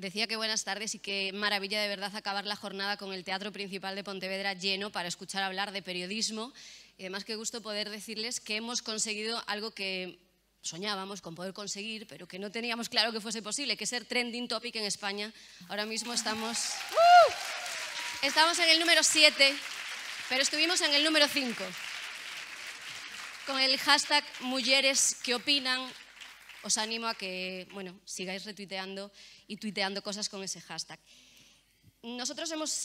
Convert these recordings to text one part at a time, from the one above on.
decía que buenas tardes y qué maravilla de verdad acabar la jornada con el Teatro Principal de Pontevedra lleno para escuchar hablar de periodismo. Y además qué gusto poder decirles que hemos conseguido algo que soñábamos con poder conseguir, pero que no teníamos claro que fuese posible, que ser trending topic en España. Ahora mismo estamos en el número 7, pero estuvimos en el número 5. Con el hashtag Mulleres que opinan, os animo a que sigáis retuiteando y tuiteando cosas con ese hashtag. Nosotros hemos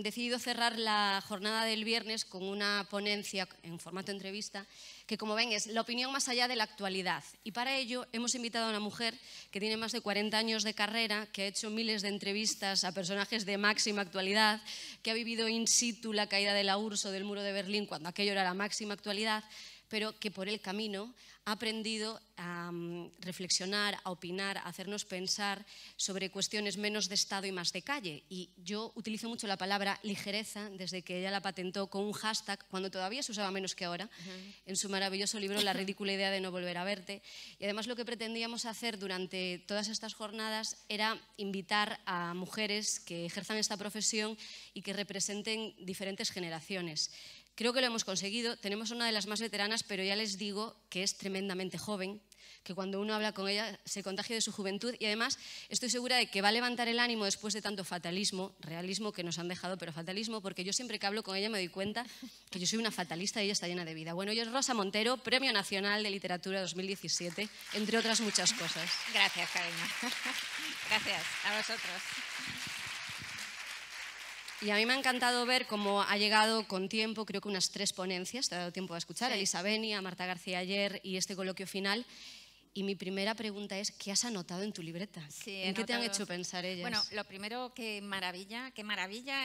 decidido cerrar la jornada del viernes con una ponencia en formato entrevista que, como ven, es la opinión más allá de la actualidad. Y para ello hemos invitado a una mujer que tiene más de 40 años de carrera, que ha hecho miles de entrevistas a personajes de máxima actualidad, que ha vivido in situ la caída de la URSS o del muro de Berlín cuando aquello era la máxima actualidad, pero que por el camino ha aprendido a reflexionar, a opinar, a hacernos pensar sobre cuestiones menos de Estado y más de calle. Y yo utilizo mucho la palabra ligereza desde que ella la patentó con un hashtag, cuando todavía se usaba menos que ahora, en su maravilloso libro La ridícula idea de no volver a verte. Y además lo que pretendíamos hacer durante todas estas jornadas era invitar a mujeres que ejerzan esta profesión y que representen diferentes generaciones. Creo que lo hemos conseguido. Tenemos una de las más veteranas, pero ya les digo que es tremendamente joven, que cuando uno habla con ella se contagia de su juventud y además estoy segura de que va a levantar el ánimo después de tanto fatalismo, realismo que nos han dejado, pero fatalismo, porque yo siempre que hablo con ella me doy cuenta que yo soy una fatalista y ella está llena de vida. Bueno, ella es Rosa Montero, Premio Nacional de Literatura 2017, entre otras muchas cosas. Gracias, cariño. Gracias a vosotros. Y a mí me ha encantado ver cómo ha llegado con tiempo, creo que unas 3 ponencias, te ha dado tiempo a escuchar, sí. Elisa Beni, a Marta García ayer y este coloquio final. Y mi primera pregunta es, ¿qué has anotado en tu libreta? Sí, ¿En qué te han hecho pensar ellas? Bueno, lo primero, qué maravilla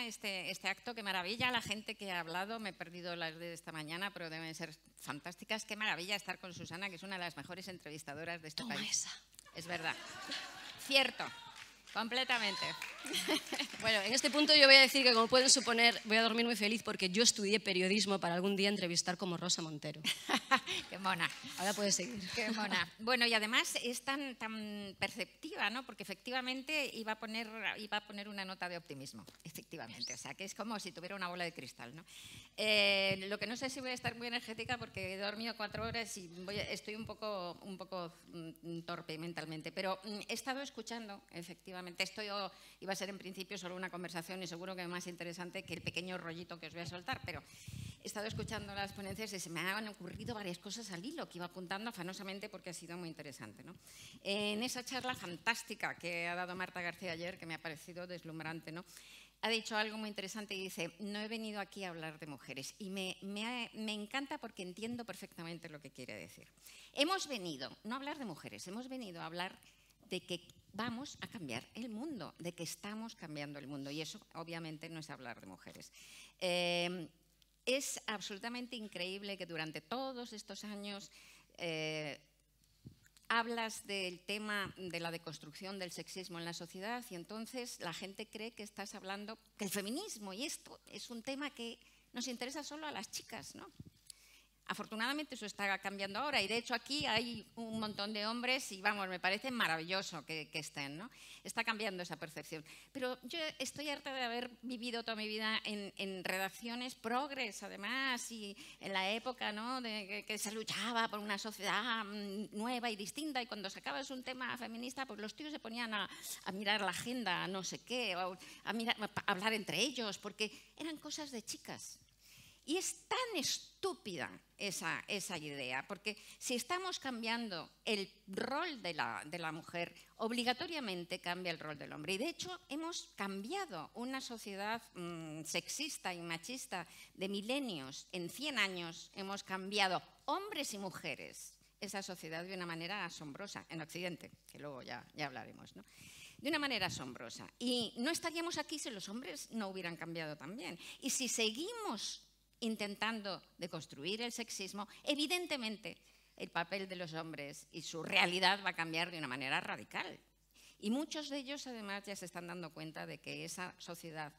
este acto, qué maravilla la gente que ha hablado. Me he perdido las de esta mañana, pero deben ser fantásticas. Qué maravilla estar con Susana, que es una de las mejores entrevistadoras de este país. Esa. Es verdad. Cierto. Completamente. Bueno, en este punto yo voy a decir que, como pueden suponer, voy a dormir muy feliz porque yo estudié periodismo para algún día entrevistar como Rosa Montero. Qué mona. Ahora puedes seguir. Qué mona. Bueno, y además es tan perceptiva, ¿no? Porque efectivamente iba a poner una nota de optimismo, efectivamente. O sea, que es como si tuviera una bola de cristal, ¿no? Lo que no sé si voy a estar muy energética porque he dormido 4 horas y estoy un poco torpe mentalmente, pero he estado escuchando, efectivamente. Esto iba a ser en principio solo una conversación y seguro que más interesante que el pequeño rollito que os voy a soltar, pero he estado escuchando las ponencias y se me han ocurrido varias cosas al hilo que iba apuntando afanosamente porque ha sido muy interesante, ¿no? En esa charla fantástica que ha dado Marta García ayer, que me ha parecido deslumbrante, ¿no? Ha dicho algo muy interesante y dice, no he venido aquí a hablar de mujeres. Y me encanta porque entiendo perfectamente lo que quiere decir. Hemos venido, no a hablar de mujeres, hemos venido a hablar de que vamos a cambiar el mundo, de que estamos cambiando el mundo. Y eso obviamente no es hablar de mujeres. Es absolutamente increíble que durante todos estos años hablas del tema de la deconstrucción del sexismo en la sociedad y entonces la gente cree que estás hablando que el feminismo y esto es un tema que nos interesa solo a las chicas, ¿no? Afortunadamente eso está cambiando ahora y de hecho aquí hay un montón de hombres y vamos, me parece maravilloso que estén, ¿no? Está cambiando esa percepción. Pero yo estoy harta de haber vivido toda mi vida en redacciones progres además y en la época, ¿no? de que se luchaba por una sociedad nueva y distinta y cuando sacabas un tema feminista pues los tíos se ponían a mirar la agenda, a no sé qué, a hablar entre ellos porque eran cosas de chicas. Y es tan estúpida esa idea, porque si estamos cambiando el rol de la mujer, obligatoriamente cambia el rol del hombre. Y de hecho hemos cambiado una sociedad sexista y machista de milenios. En 100 años hemos cambiado hombres y mujeres esa sociedad de una manera asombrosa, en Occidente, que luego ya hablaremos, ¿no? De una manera asombrosa. Y no estaríamos aquí si los hombres no hubieran cambiado también. Y si seguimos intentando deconstruir el sexismo, evidentemente el papel de los hombres y su realidad va a cambiar de una manera radical. Y muchos de ellos además ya se están dando cuenta de que esa sociedad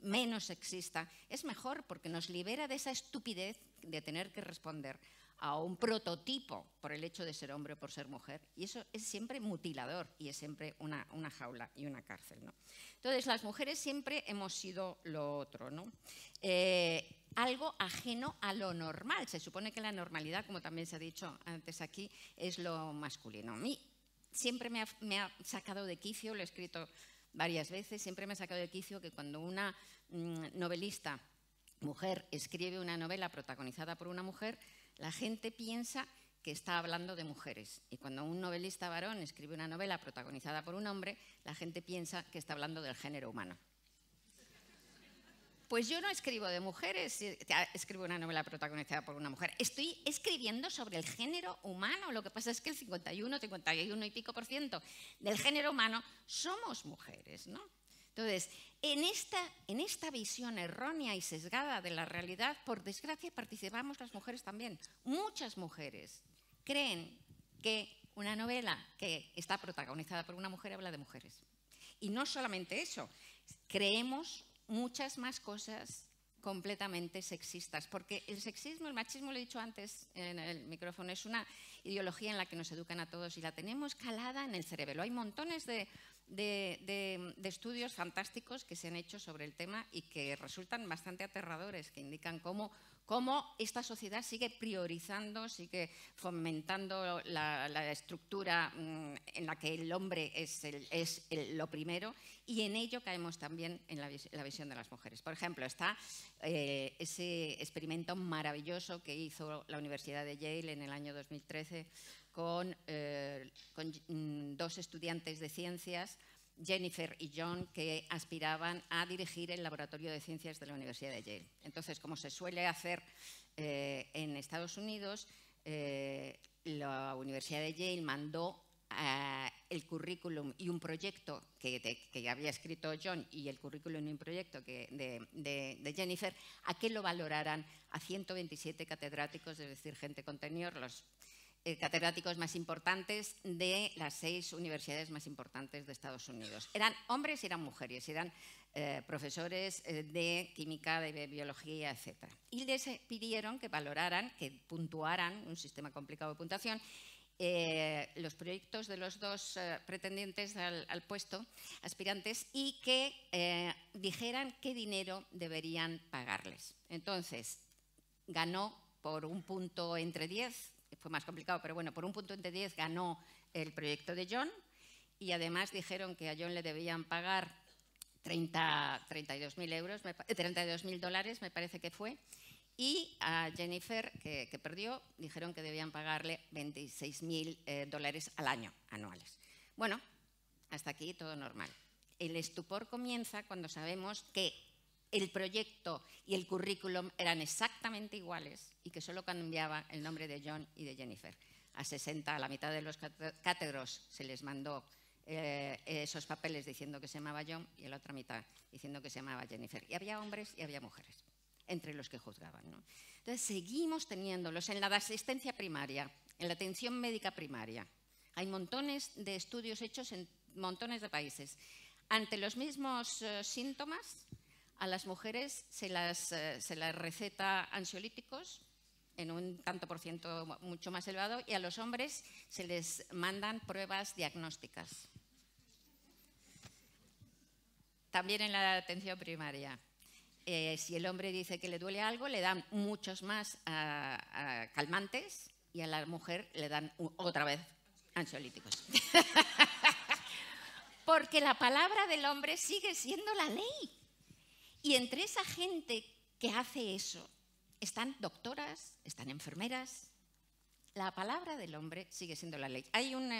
menos sexista es mejor porque nos libera de esa estupidez de tener que responder a un prototipo por el hecho de ser hombre o por ser mujer. Y eso es siempre mutilador y es siempre una jaula y una cárcel, ¿no? Entonces, las mujeres siempre hemos sido lo otro, ¿no? Algo ajeno a lo normal. Se supone que la normalidad, como también se ha dicho antes aquí, es lo masculino. A mí siempre me ha sacado de quicio, lo he escrito varias veces, siempre me ha sacado de quicio que cuando una novelista mujer escribe una novela protagonizada por una mujer, la gente piensa que está hablando de mujeres. Y cuando un novelista varón escribe una novela protagonizada por un hombre, la gente piensa que está hablando del género humano. Pues yo no escribo de mujeres, escribo una novela protagonizada por una mujer. Estoy escribiendo sobre el género humano. Lo que pasa es que el 51 y pico % del género humano somos mujeres, ¿no? Entonces, en esta visión errónea y sesgada de la realidad, por desgracia, participamos las mujeres también. Muchas mujeres creen que una novela que está protagonizada por una mujer habla de mujeres. Y no solamente eso, creemos muchas más cosas completamente sexistas, porque el sexismo, el machismo, lo he dicho antes en el micrófono, es una ideología en la que nos educan a todos y la tenemos calada en el cerebro. Hay montones de estudios fantásticos que se han hecho sobre el tema y que resultan bastante aterradores, que indican cómo esta sociedad sigue priorizando, sigue fomentando la estructura en la que el hombre es lo primero, y en ello caemos también en la visión de las mujeres. Por ejemplo, está ese experimento maravilloso que hizo la Universidad de Yale en el año 2013 con 2 estudiantes de ciencias, Jennifer y John, que aspiraban a dirigir el laboratorio de ciencias de la Universidad de Yale. Entonces, como se suele hacer en Estados Unidos, la Universidad de Yale mandó el currículum y un proyecto que había escrito John y el currículum y un proyecto de Jennifer a que lo valoraran a 127 catedráticos, es decir, gente con tenure, los catedráticos más importantes de las 6 universidades más importantes de Estados Unidos. Eran hombres y eran mujeres, eran profesores de química, de biología, etc. Y les pidieron que valoraran, que puntuaran, un sistema complicado de puntuación, los proyectos de los 2 pretendientes al puesto, aspirantes, y que dijeran qué dinero deberían pagarles. Entonces, ganó por un punto entre 10, fue más complicado, pero bueno, por un punto entre 10 ganó el proyecto de John, y además dijeron que a John le debían pagar 32.000 dólares, me parece que fue, y a Jennifer, que perdió, dijeron que debían pagarle 26.000 dólares al año, anuales. Bueno, hasta aquí todo normal. El estupor comienza cuando sabemos que el proyecto y el currículum eran exactamente iguales y que solo cambiaba el nombre de John y de Jennifer. A la mitad de los cátedros se les mandó esos papeles diciendo que se llamaba John y a la otra mitad diciendo que se llamaba Jennifer. Y había hombres y había mujeres entre los que juzgaban, ¿no? Entonces, seguimos teniéndolos en la asistencia primaria, en la atención médica primaria. Hay montones de estudios hechos en montones de países. Ante los mismos síntomas, a las mujeres se las receta ansiolíticos en un tanto por ciento mucho más elevado y a los hombres se les mandan pruebas diagnósticas. También en la atención primaria. Si el hombre dice que le duele algo, le dan muchos más calmantes y a la mujer le dan otra vez ansiolíticos. Porque la palabra del hombre sigue siendo la ley. Y entre esa gente que hace eso están doctoras, están enfermeras. La palabra del hombre sigue siendo la ley. Hay un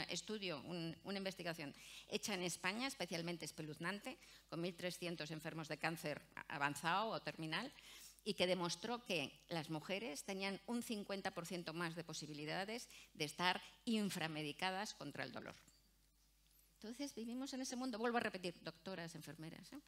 estudio, una investigación hecha en España, especialmente espeluznante, con 1.300 enfermos de cáncer avanzado o terminal, y que demostró que las mujeres tenían un 50% más de posibilidades de estar inframedicadas contra el dolor. Entonces vivimos en ese mundo, vuelvo a repetir, doctoras, enfermeras, ¿eh?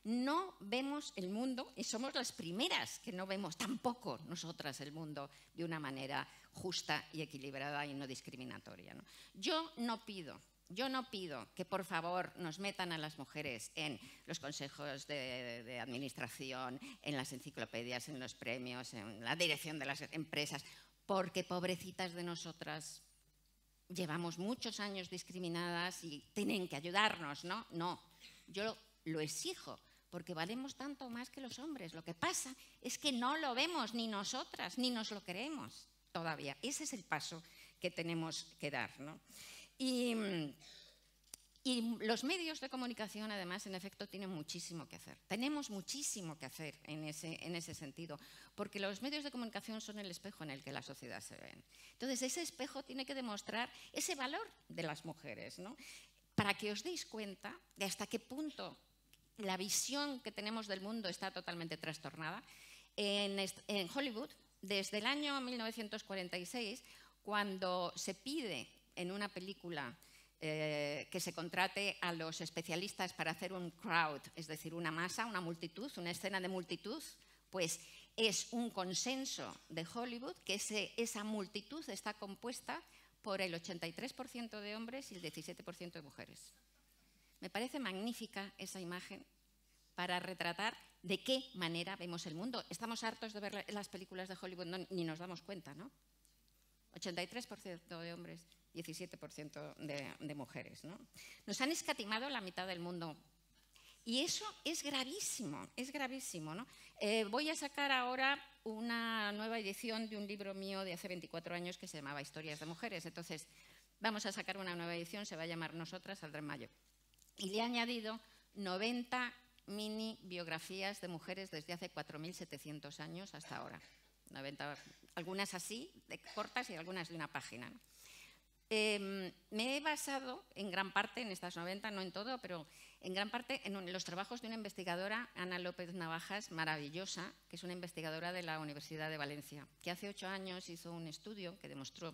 No vemos el mundo y somos las primeras que no vemos tampoco nosotras el mundo de una manera justa y equilibrada y no discriminatoria, ¿no? Yo no pido Yo no pido que, por favor, nos metan a las mujeres en los consejos de administración, en las enciclopedias, en los premios, en la dirección de las empresas, porque pobrecitas de nosotras llevamos muchos años discriminadas y tienen que ayudarnos, ¿no? No, yo lo exijo porque valemos tanto más que los hombres. Lo que pasa es que no lo vemos ni nosotras, ni nos lo creemos todavía. Ese es el paso que tenemos que dar, ¿no? Y los medios de comunicación, además, en efecto, tienen muchísimo que hacer. Tenemos muchísimo que hacer en ese sentido, porque los medios de comunicación son el espejo en el que la sociedad se ve. Entonces, ese espejo tiene que demostrar ese valor de las mujeres, ¿no? Para que os deis cuenta de hasta qué punto la visión que tenemos del mundo está totalmente trastornada. En Hollywood, desde el año 1946, cuando se pide en una película que se contrate a los especialistas para hacer un crowd, es decir, una masa, una multitud, una escena de multitud, pues es un consenso de Hollywood que esa multitud está compuesta por el 83% de hombres y el 17% de mujeres. Me parece magnífica esa imagen para retratar de qué manera vemos el mundo. Estamos hartos de ver las películas de Hollywood, ni nos damos cuenta, ¿no? 83% de hombres, 17% de mujeres, ¿no? Nos han escatimado la mitad del mundo. Y eso es gravísimo, ¿no? Voy a sacar ahora una nueva edición de un libro mío de hace 24 años que se llamaba Historias de Mujeres. Entonces, vamos a sacar una nueva edición, se va a llamar Nosotras, saldrá en mayo. Y le he añadido 90 mini biografías de mujeres desde hace 4.700 años hasta ahora. 90, algunas así, de cortas, y algunas de una página, ¿no? Me he basado en gran parte en estas 90, no en todo, pero en gran parte en los trabajos de una investigadora, Ana López Navajas, maravillosa, que es una investigadora de la Universidad de Valencia, que hace 8 años hizo un estudio que demostró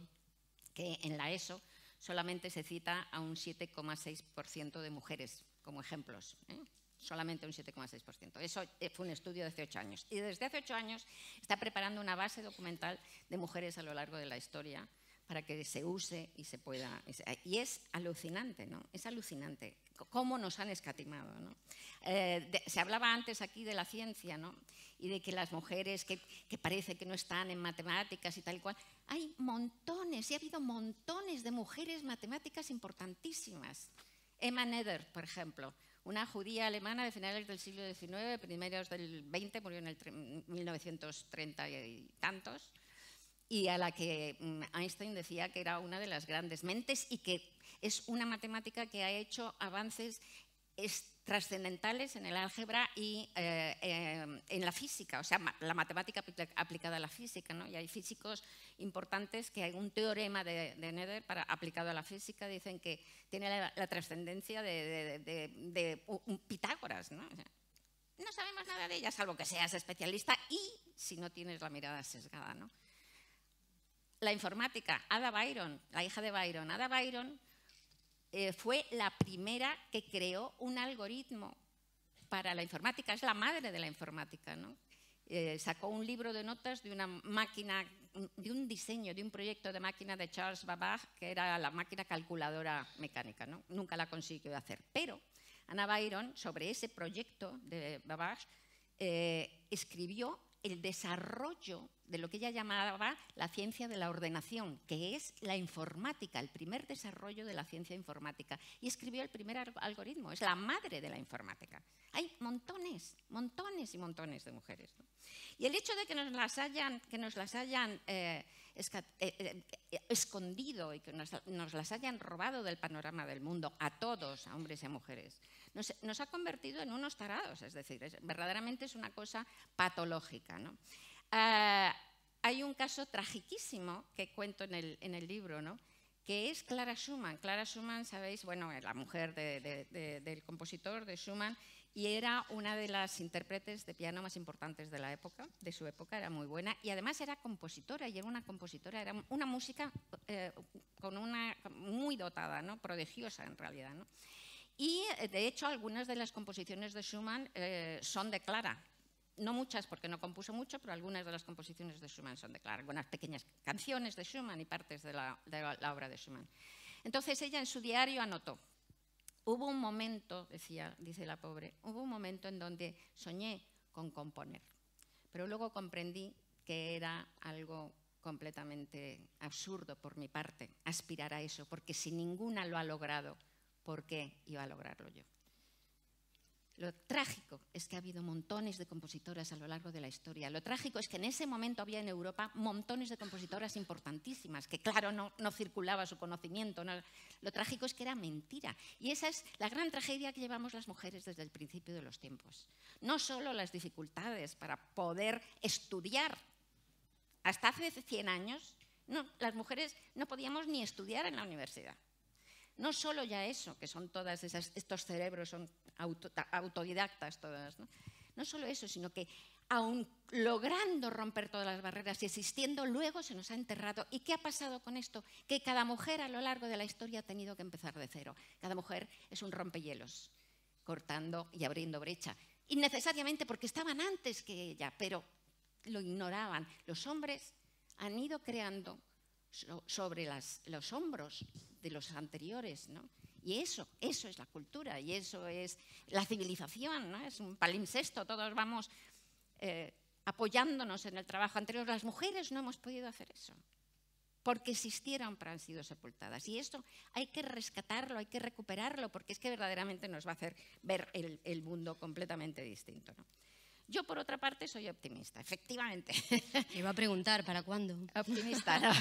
que en la ESO solamente se cita a un 7,6% de mujeres como ejemplos, ¿eh? Solamente un 7,6%. Eso fue un estudio de hace 8 años. Y desde hace 8 años está preparando una base documental de mujeres a lo largo de la historia para que se use y se pueda. Y es alucinante, ¿no? Es alucinante cómo nos han escatimado, ¿no? Se hablaba antes aquí de la ciencia, ¿no? Y de que las mujeres que parece que no están en matemáticas y tal y cual. Hay montones, y ha habido montones de mujeres matemáticas importantísimas. Emma Noether, por ejemplo, una judía alemana de finales del siglo XIX, primeros del XX, murió en el 1930 y tantos, y a la que Einstein decía que era una de las grandes mentes y que es una matemática que ha hecho avances trascendentales en el álgebra y en la física, o sea, la matemática aplicada a la física, ¿no? Y hay físicos importantes que hay un teorema de Noether aplicado a la física, dicen que tiene la trascendencia de Pitágoras, ¿no? O sea, no sabemos nada de ella, salvo que seas especialista y si no tienes la mirada sesgada, ¿no? La informática, Ada Byron, la hija de Byron. Ada Byron fue la primera que creó un algoritmo para la informática, es la madre de la informática, ¿no? Sacó un libro de notas de una máquina, de un diseño, de un proyecto de máquina de Charles Babbage, que era la máquina calculadora mecánica, ¿no? Nunca la consiguió hacer, pero Ana Byron, sobre ese proyecto de Babbage, escribió el desarrollo de lo que ella llamaba la ciencia de la ordenación, que es la informática, el primer desarrollo de la ciencia informática. Y escribió el primer algoritmo, es la madre de la informática. Hay montones, montones y montones de mujeres, ¿no? Y el hecho de que nos las hayan escondido y que nos las hayan robado del panorama del mundo, a todos, a hombres y a mujeres, nos ha convertido en unos tarados, es decir, verdaderamente es una cosa patológica, ¿no? Hay un caso tragiquísimo que cuento en el libro, ¿no? Que es Clara Schumann. Clara Schumann, sabéis, bueno, la mujer del compositor, de Schumann, y era una de las intérpretes de piano más importantes de la época, de su época, era muy buena, y además era compositora, y era una compositora, era una música muy dotada, ¿no? Prodigiosa en realidad, ¿no? Y de hecho algunas de las composiciones de Schumann son de Clara. No muchas porque no compuso mucho, pero algunas de las composiciones de Schumann son de Clara, algunas pequeñas canciones de Schumann y partes de la obra de Schumann. Entonces ella en su diario anotó: hubo un momento, dice la pobre, hubo un momento en donde soñé con componer, pero luego comprendí que era algo completamente absurdo por mi parte aspirar a eso, porque si ninguna lo ha logrado, ¿por qué iba a lograrlo yo? Lo trágico es que ha habido montones de compositoras a lo largo de la historia. Lo trágico es que en ese momento había en Europa montones de compositoras importantísimas, que claro, no circulaba su conocimiento. No. Lo trágico es que era mentira. Y esa es la gran tragedia que llevamos las mujeres desde el principio de los tiempos. No solo las dificultades para poder estudiar. Hasta hace 100 años, las mujeres no podíamos ni estudiar en la universidad. No solo ya eso, que son todas estos cerebros, son autodidactas todas, ¿no? No solo eso, sino que aun logrando romper todas las barreras y existiendo, luego se nos ha enterrado. ¿Y qué ha pasado con esto? Que cada mujer a lo largo de la historia ha tenido que empezar de cero. Cada mujer es un rompehielos, cortando y abriendo brecha. Innecesariamente porque estaban antes que ella, pero lo ignoraban. Los hombres han ido creando sobre los hombros de los anteriores, ¿no? Y eso es la cultura, y eso es la civilización, ¿no? Es un palimpsesto, todos vamos apoyándonos en el trabajo anterior. Las mujeres no hemos podido hacer eso, porque existieron pero han sido sepultadas. Y esto hay que rescatarlo, hay que recuperarlo, porque es que verdaderamente nos va a hacer ver el mundo completamente distinto, ¿no? Yo, por otra parte, soy optimista, efectivamente. Me iba a preguntar, ¿para cuándo? Optimista, no.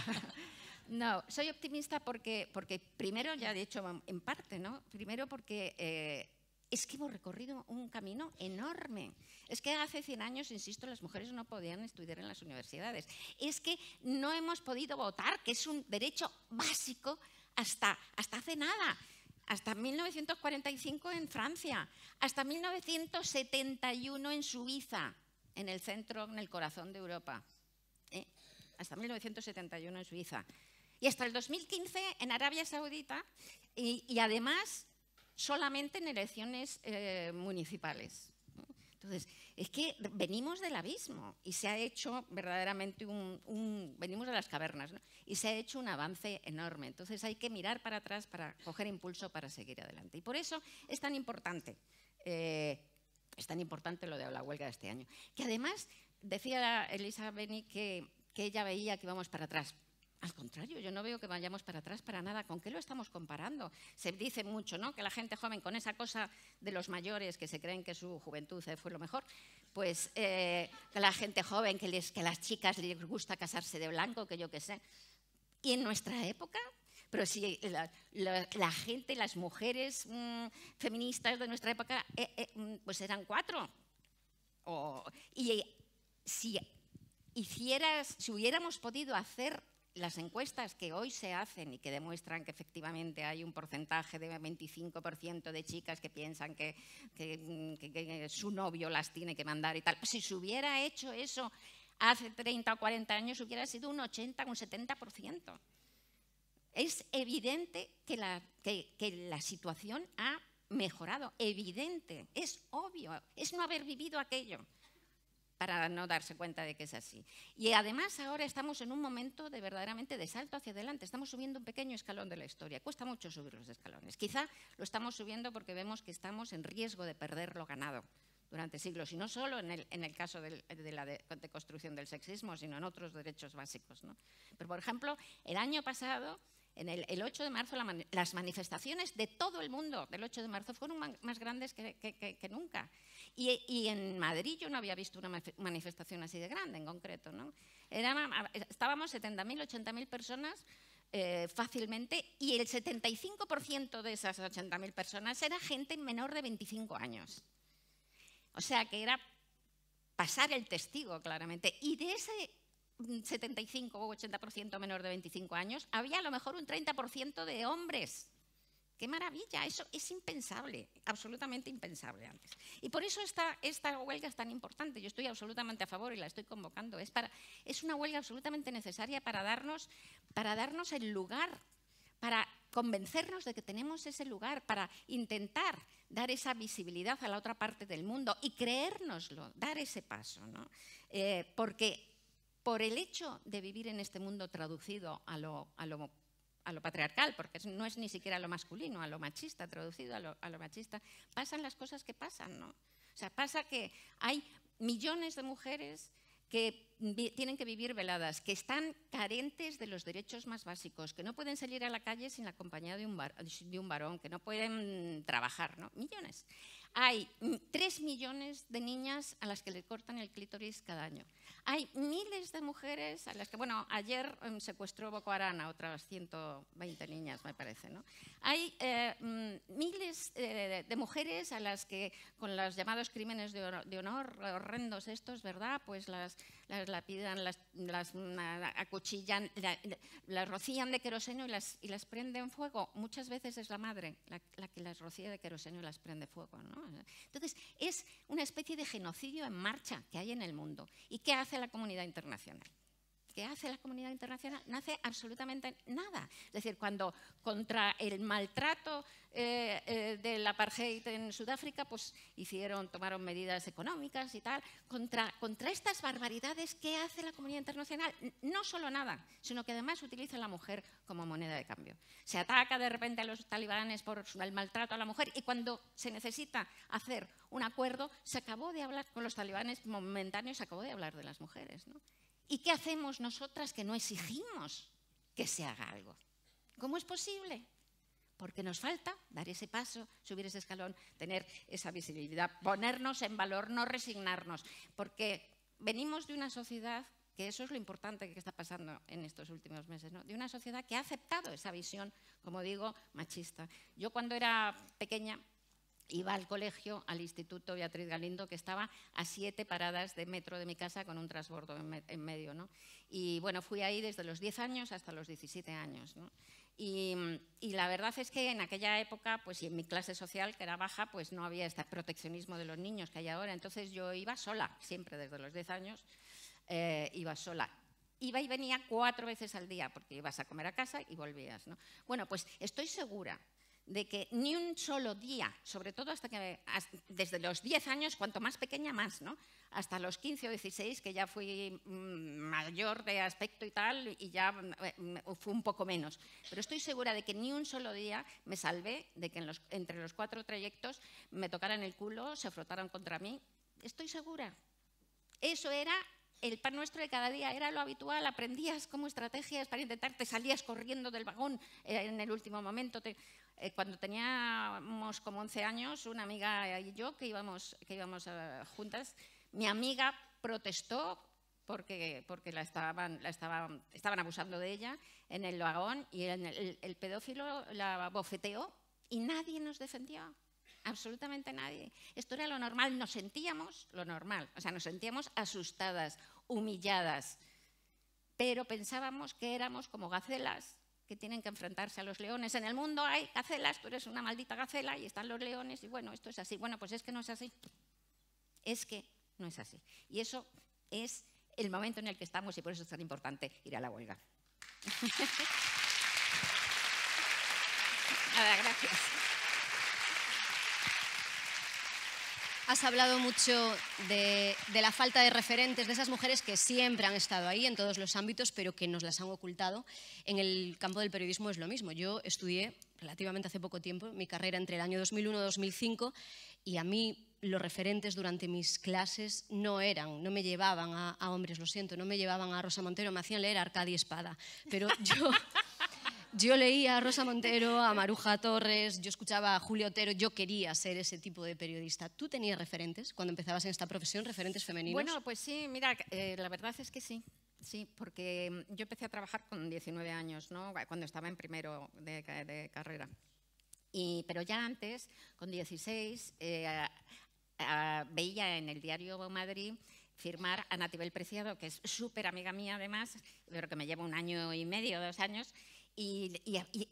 No, soy optimista porque primero, ya he dicho en parte, ¿no? Primero porque es que hemos recorrido un camino enorme. Es que hace 100 años, insisto, las mujeres no podían estudiar en las universidades. Es que no hemos podido votar, que es un derecho básico hasta hace nada. Hasta 1945 en Francia, hasta 1971 en Suiza, en el centro, en el corazón de Europa. Hasta 1971 en Suiza. Y hasta el 2015 en Arabia Saudita y además solamente en elecciones municipales. Entonces, es que venimos del abismo y se ha hecho verdaderamente venimos de las cavernas, ¿no? Y se ha hecho un avance enorme. Entonces hay que mirar para atrás para coger impulso para seguir adelante. Y por eso es tan importante lo de la huelga de este año. Que además, decía Elisa Beni que ella veía que íbamos para atrás. Al contrario, yo no veo que vayamos para atrás para nada. ¿Con qué lo estamos comparando? Se dice mucho, ¿no?, que la gente joven, con esa cosa de los mayores que se creen que su juventud fue lo mejor, pues que la gente joven, que a las chicas les gusta casarse de blanco, que yo qué sé. Y en nuestra época, pero si la gente, las mujeres feministas de nuestra época, pues eran 4. Y si hubiéramos podido hacer las encuestas que hoy se hacen y que demuestran que efectivamente hay un porcentaje de 25% de chicas que piensan que su novio las tiene que mandar y tal, pues si se hubiera hecho eso hace 30 o 40 años hubiera sido un 80, un 70%. Es evidente que la situación ha mejorado, evidente, es obvio, es no haber vivido aquello para no darse cuenta de que es así. Y además ahora estamos en un momento verdaderamente de salto hacia adelante. Estamos subiendo un pequeño escalón de la historia. Cuesta mucho subir los escalones. Quizá lo estamos subiendo porque vemos que estamos en riesgo de perder lo ganado durante siglos. Y no solo en el caso de la deconstrucción del sexismo, sino en otros derechos básicos, ¿no? Pero, por ejemplo, el año pasado, el 8 de marzo, las manifestaciones de todo el mundo del 8 de marzo fueron más grandes que nunca. Y en Madrid yo no había visto una manifestación así de grande en concreto, ¿no? Estábamos 70.000, 80.000 personas fácilmente, y el 75% de esas 80.000 personas era gente menor de 25 años. O sea que era pasar el testigo claramente. Y de ese 75 o 80% menor de 25 años, había a lo mejor un 30% de hombres. ¡Qué maravilla! Eso es impensable, absolutamente impensable antes. Y por eso esta huelga es tan importante. Yo estoy absolutamente a favor y la estoy convocando. Es una huelga absolutamente necesaria para darnos el lugar, para convencernos de que tenemos ese lugar, para intentar dar esa visibilidad a la otra parte del mundo y creérnoslo, dar ese paso, ¿no? Porque por el hecho de vivir en este mundo traducido a lo a lo patriarcal, porque no es ni siquiera a lo masculino, a lo machista, traducido a lo machista, pasan las cosas que pasan, ¿no? O sea, pasa que hay millones de mujeres que tienen que vivir veladas, que están carentes de los derechos más básicos, que no pueden salir a la calle sin la compañía de un varón, que no pueden trabajar, ¿no? Millones. Hay 3 millones de niñas a las que le cortan el clítoris cada año. Hay miles de mujeres a las que, bueno, ayer secuestró Boko Haram a otras 120 niñas, me parece, ¿no? Hay miles de mujeres a las que, con los llamados crímenes de honor horrendos estos, ¿verdad? Pues las lapidan, las acuchillan, las rocían de queroseno y las prenden fuego. Muchas veces es la madre la que las rocía de queroseno y las prende fuego, ¿no? Entonces, es una especie de genocidio en marcha que hay en el mundo. ¿Y qué hace la comunidad internacional? ¿Qué hace la comunidad internacional? No hace absolutamente nada. Es decir, cuando contra el maltrato del apartheid en Sudáfrica, pues tomaron medidas económicas y tal. Contra estas barbaridades, ¿qué hace la comunidad internacional? No solo nada, sino que además utiliza a la mujer como moneda de cambio. Se ataca de repente a los talibanes por el maltrato a la mujer y cuando se necesita hacer un acuerdo, se acabó de hablar con los talibanes momentáneos, se acabó de hablar de las mujeres, ¿no? ¿Y qué hacemos nosotras que no exigimos que se haga algo? ¿Cómo es posible? Porque nos falta dar ese paso, subir ese escalón, tener esa visibilidad, ponernos en valor, no resignarnos. Porque venimos de una sociedad, que eso es lo importante que está pasando en estos últimos meses, ¿no? De una sociedad que ha aceptado esa visión, como digo, machista. Yo cuando era pequeña iba al colegio, al Instituto Beatriz Galindo, que estaba a 7 paradas de metro de mi casa con un transbordo en medio, ¿no? Y bueno, fui ahí desde los 10 años hasta los 17 años, ¿no? Y la verdad es que en aquella época, pues y en mi clase social, que era baja, pues no había este proteccionismo de los niños que hay ahora. Entonces yo iba sola, siempre desde los 10 años, iba sola. Iba y venía 4 veces al día, porque ibas a comer a casa y volvías, ¿no? Bueno, pues estoy segura de que ni un solo día, sobre todo desde los 10 años, cuanto más pequeña más, ¿no? Hasta los 15 o 16, que ya fui mayor de aspecto y tal, y ya fue un poco menos. Pero estoy segura de que ni un solo día me salvé de que entre los 4 trayectos me tocaran el culo, se frotaran contra mí. Estoy segura. Eso era el pan nuestro de cada día, era lo habitual, aprendías como estrategias para intentar, te salías corriendo del vagón en el último momento. Cuando teníamos como 11 años, una amiga y yo que íbamos juntas, mi amiga protestó porque estaban abusando de ella en el vagón y el pedófilo la bofeteó y nadie nos defendió. Absolutamente nadie. Esto era lo normal, nos sentíamos lo normal, o sea, nos sentíamos asustadas, humilladas, pero pensábamos que éramos como gacelas que tienen que enfrentarse a los leones. En el mundo hay gacelas, tú eres una maldita gacela y están los leones y bueno, esto es así. Bueno, pues es que no es así. Es que no es así. Y eso es el momento en el que estamos y por eso es tan importante ir a la huelga. Nada, gracias. Has hablado mucho de la falta de referentes, de esas mujeres que siempre han estado ahí en todos los ámbitos, pero que nos las han ocultado. En el campo del periodismo es lo mismo. Yo estudié relativamente hace poco tiempo, mi carrera entre el año 2001 y 2005, y a mí los referentes durante mis clases no me llevaban a hombres, lo siento, no me llevaban a Rosa Montero, me hacían leer Arcadia Espada. Pero yo leía a Rosa Montero, a Maruja Torres, yo escuchaba a Julio Otero, yo quería ser ese tipo de periodista. ¿Tú tenías referentes cuando empezabas en esta profesión, referentes femeninos? Bueno, pues sí, mira, la verdad es que sí. Sí, porque yo empecé a trabajar con 19 años, ¿no? Cuando estaba en primero de carrera. Pero ya antes, con 16, veía en el diario Madrid firmar a Natibel Preciado, que es súper amiga mía además, pero que me lleva 1 año y medio, 2 años, y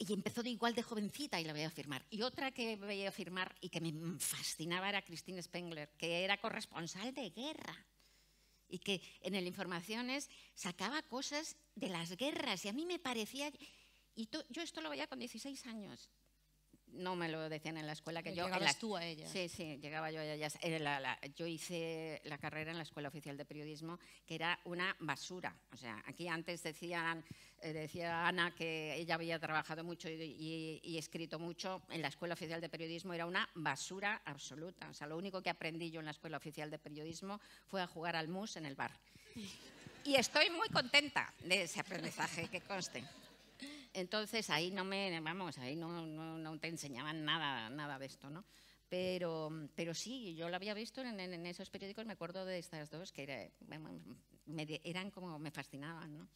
empezó igual de jovencita y la veía firmar. Y otra que veía firmar y que me fascinaba era Christine Spengler, que era corresponsal de guerra y que en el Informaciones sacaba cosas de las guerras y a mí me parecía... yo esto lo veía con 16 años. no me lo decían en la escuela. Que ¿Llegabas tú a ellas? Sí, sí, llegaba yo a ellas. Yo hice la carrera en la Escuela Oficial de Periodismo, que era una basura. O sea, aquí antes decía Ana que ella había trabajado mucho y escrito mucho. En la Escuela Oficial de Periodismo era una basura absoluta. O sea, lo único que aprendí yo en la Escuela Oficial de Periodismo fue a jugar al mus en el bar. Y estoy muy contenta de ese aprendizaje, que conste. Entonces ahí ahí no te enseñaban nada de esto, ¿no? Pero sí, yo lo había visto en esos periódicos, me acuerdo de estas dos que eran como, me fascinaban, ¿no?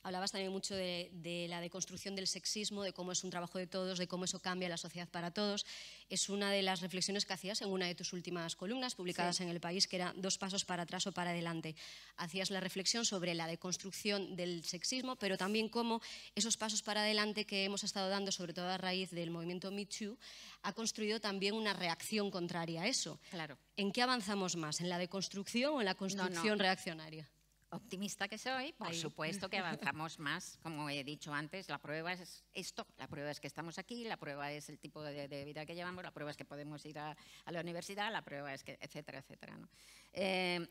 Hablabas también mucho de la deconstrucción del sexismo, de cómo es un trabajo de todos, de cómo eso cambia la sociedad para todos. Es una de las reflexiones que hacías en una de tus últimas columnas publicadas en El País, que era 2 pasos para atrás o para adelante. Hacías la reflexión sobre la deconstrucción del sexismo, pero también cómo esos pasos para adelante que hemos estado dando, sobre todo a raíz del movimiento Me Too, ha construido también una reacción contraria a eso. Claro. ¿En qué avanzamos más? ¿En la deconstrucción o en la construcción reaccionaria? Optimista que soy, por supuesto que avanzamos más. Como he dicho antes, la prueba es esto, la prueba es que estamos aquí, la prueba es el tipo de vida que llevamos, la prueba es que podemos ir a la universidad, la prueba es que, etcétera, etcétera, ¿no?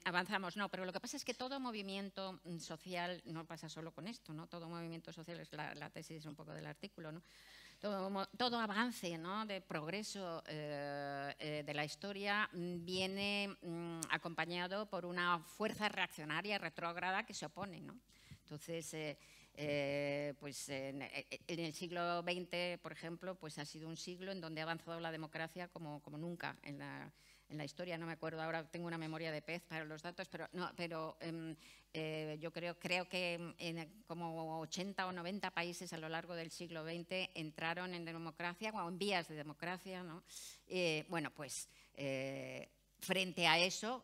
Avanzamos, no, pero lo que pasa es que todo movimiento social, no pasa solo con esto, ¿no? Todo movimiento social, es la tesis un poco del artículo, ¿no? Todo avance, ¿no?, de progreso de la historia viene acompañado por una fuerza reaccionaria, retrógrada, que se opone, ¿no? Entonces, pues en el siglo XX, por ejemplo, pues ha sido un siglo en donde ha avanzado la democracia como nunca en la historia. No me acuerdo ahora, tengo una memoria de pez para los datos, pero yo creo que en como 80 o 90 países a lo largo del siglo XX entraron en democracia o en vías de democracia, ¿no? Bueno, pues frente a eso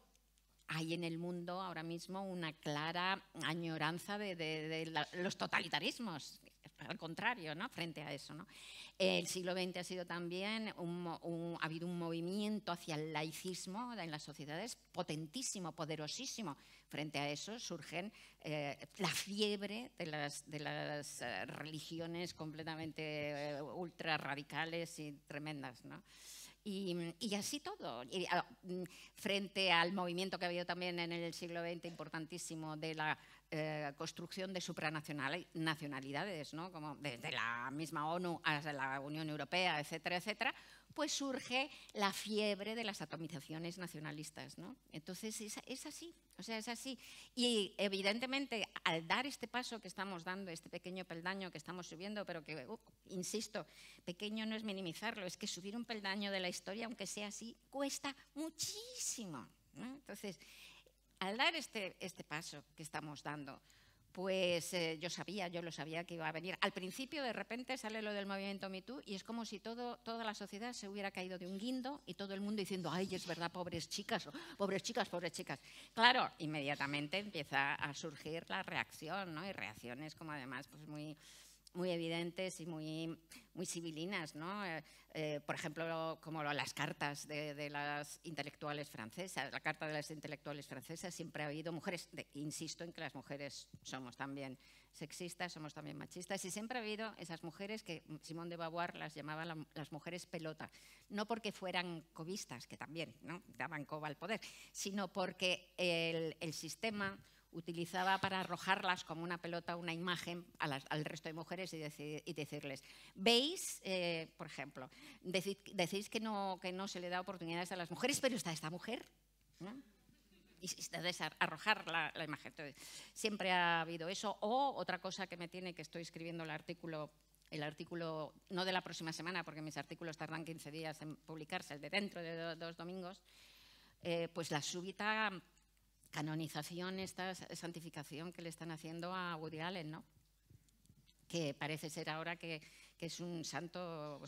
hay en el mundo ahora mismo una clara añoranza de los totalitarismos. Al contrario, ¿no?, frente a eso, ¿no? El siglo XX ha sido también, ha habido un movimiento hacia el laicismo en las sociedades potentísimo, poderosísimo. Frente a eso surgen la fiebre de las religiones completamente ultra radicales y tremendas, ¿no? Y así todo. Frente al movimiento que ha habido también en el siglo XX importantísimo de la construcción de supranacionalidades, ¿no?, como desde la misma ONU hasta la Unión Europea, etcétera, etcétera, pues surge la fiebre de las atomizaciones nacionalistas, ¿no? Entonces es así, o sea, es así. Y evidentemente al dar este paso que estamos dando, este pequeño peldaño que estamos subiendo, pero que, insisto, pequeño no es minimizarlo, es que subir un peldaño de la historia, aunque sea así, cuesta muchísimo, ¿no? Entonces, al dar este paso que estamos dando, pues yo lo sabía que iba a venir. Al principio, de repente, sale lo del movimiento Me Too y es como si toda la sociedad se hubiera caído de un guindo y todo el mundo diciendo, ay, es verdad, pobres chicas, pobres chicas, pobres chicas. Claro, inmediatamente empieza a surgir la reacción, ¿no? Y reacciones como además pues muy evidentes y muy civilinas, ¿no? Por ejemplo, como las cartas de las intelectuales francesas. La carta de las intelectuales francesas siempre ha habido mujeres, insisto en que las mujeres somos también sexistas, somos también machistas, y siempre ha habido esas mujeres que Simone de Beauvoir las llamaba las mujeres pelota, no porque fueran cobistas, que también, ¿no?, daban coba al poder, sino porque el sistema utilizaba para arrojarlas como una pelota, una imagen al resto de mujeres y decirles, ¿veis? Por ejemplo, decís que no se le da oportunidades a las mujeres, pero está esta mujer, ¿no? Y arrojar la imagen. Entonces, siempre ha habido eso. O otra cosa que me tiene, que estoy escribiendo el artículo no de la próxima semana, porque mis artículos tardan 15 días en publicarse, el de dentro de 2 domingos, pues la súbita canonización, esta santificación que le están haciendo a Woody Allen, ¿no?, que parece ser ahora que es un santo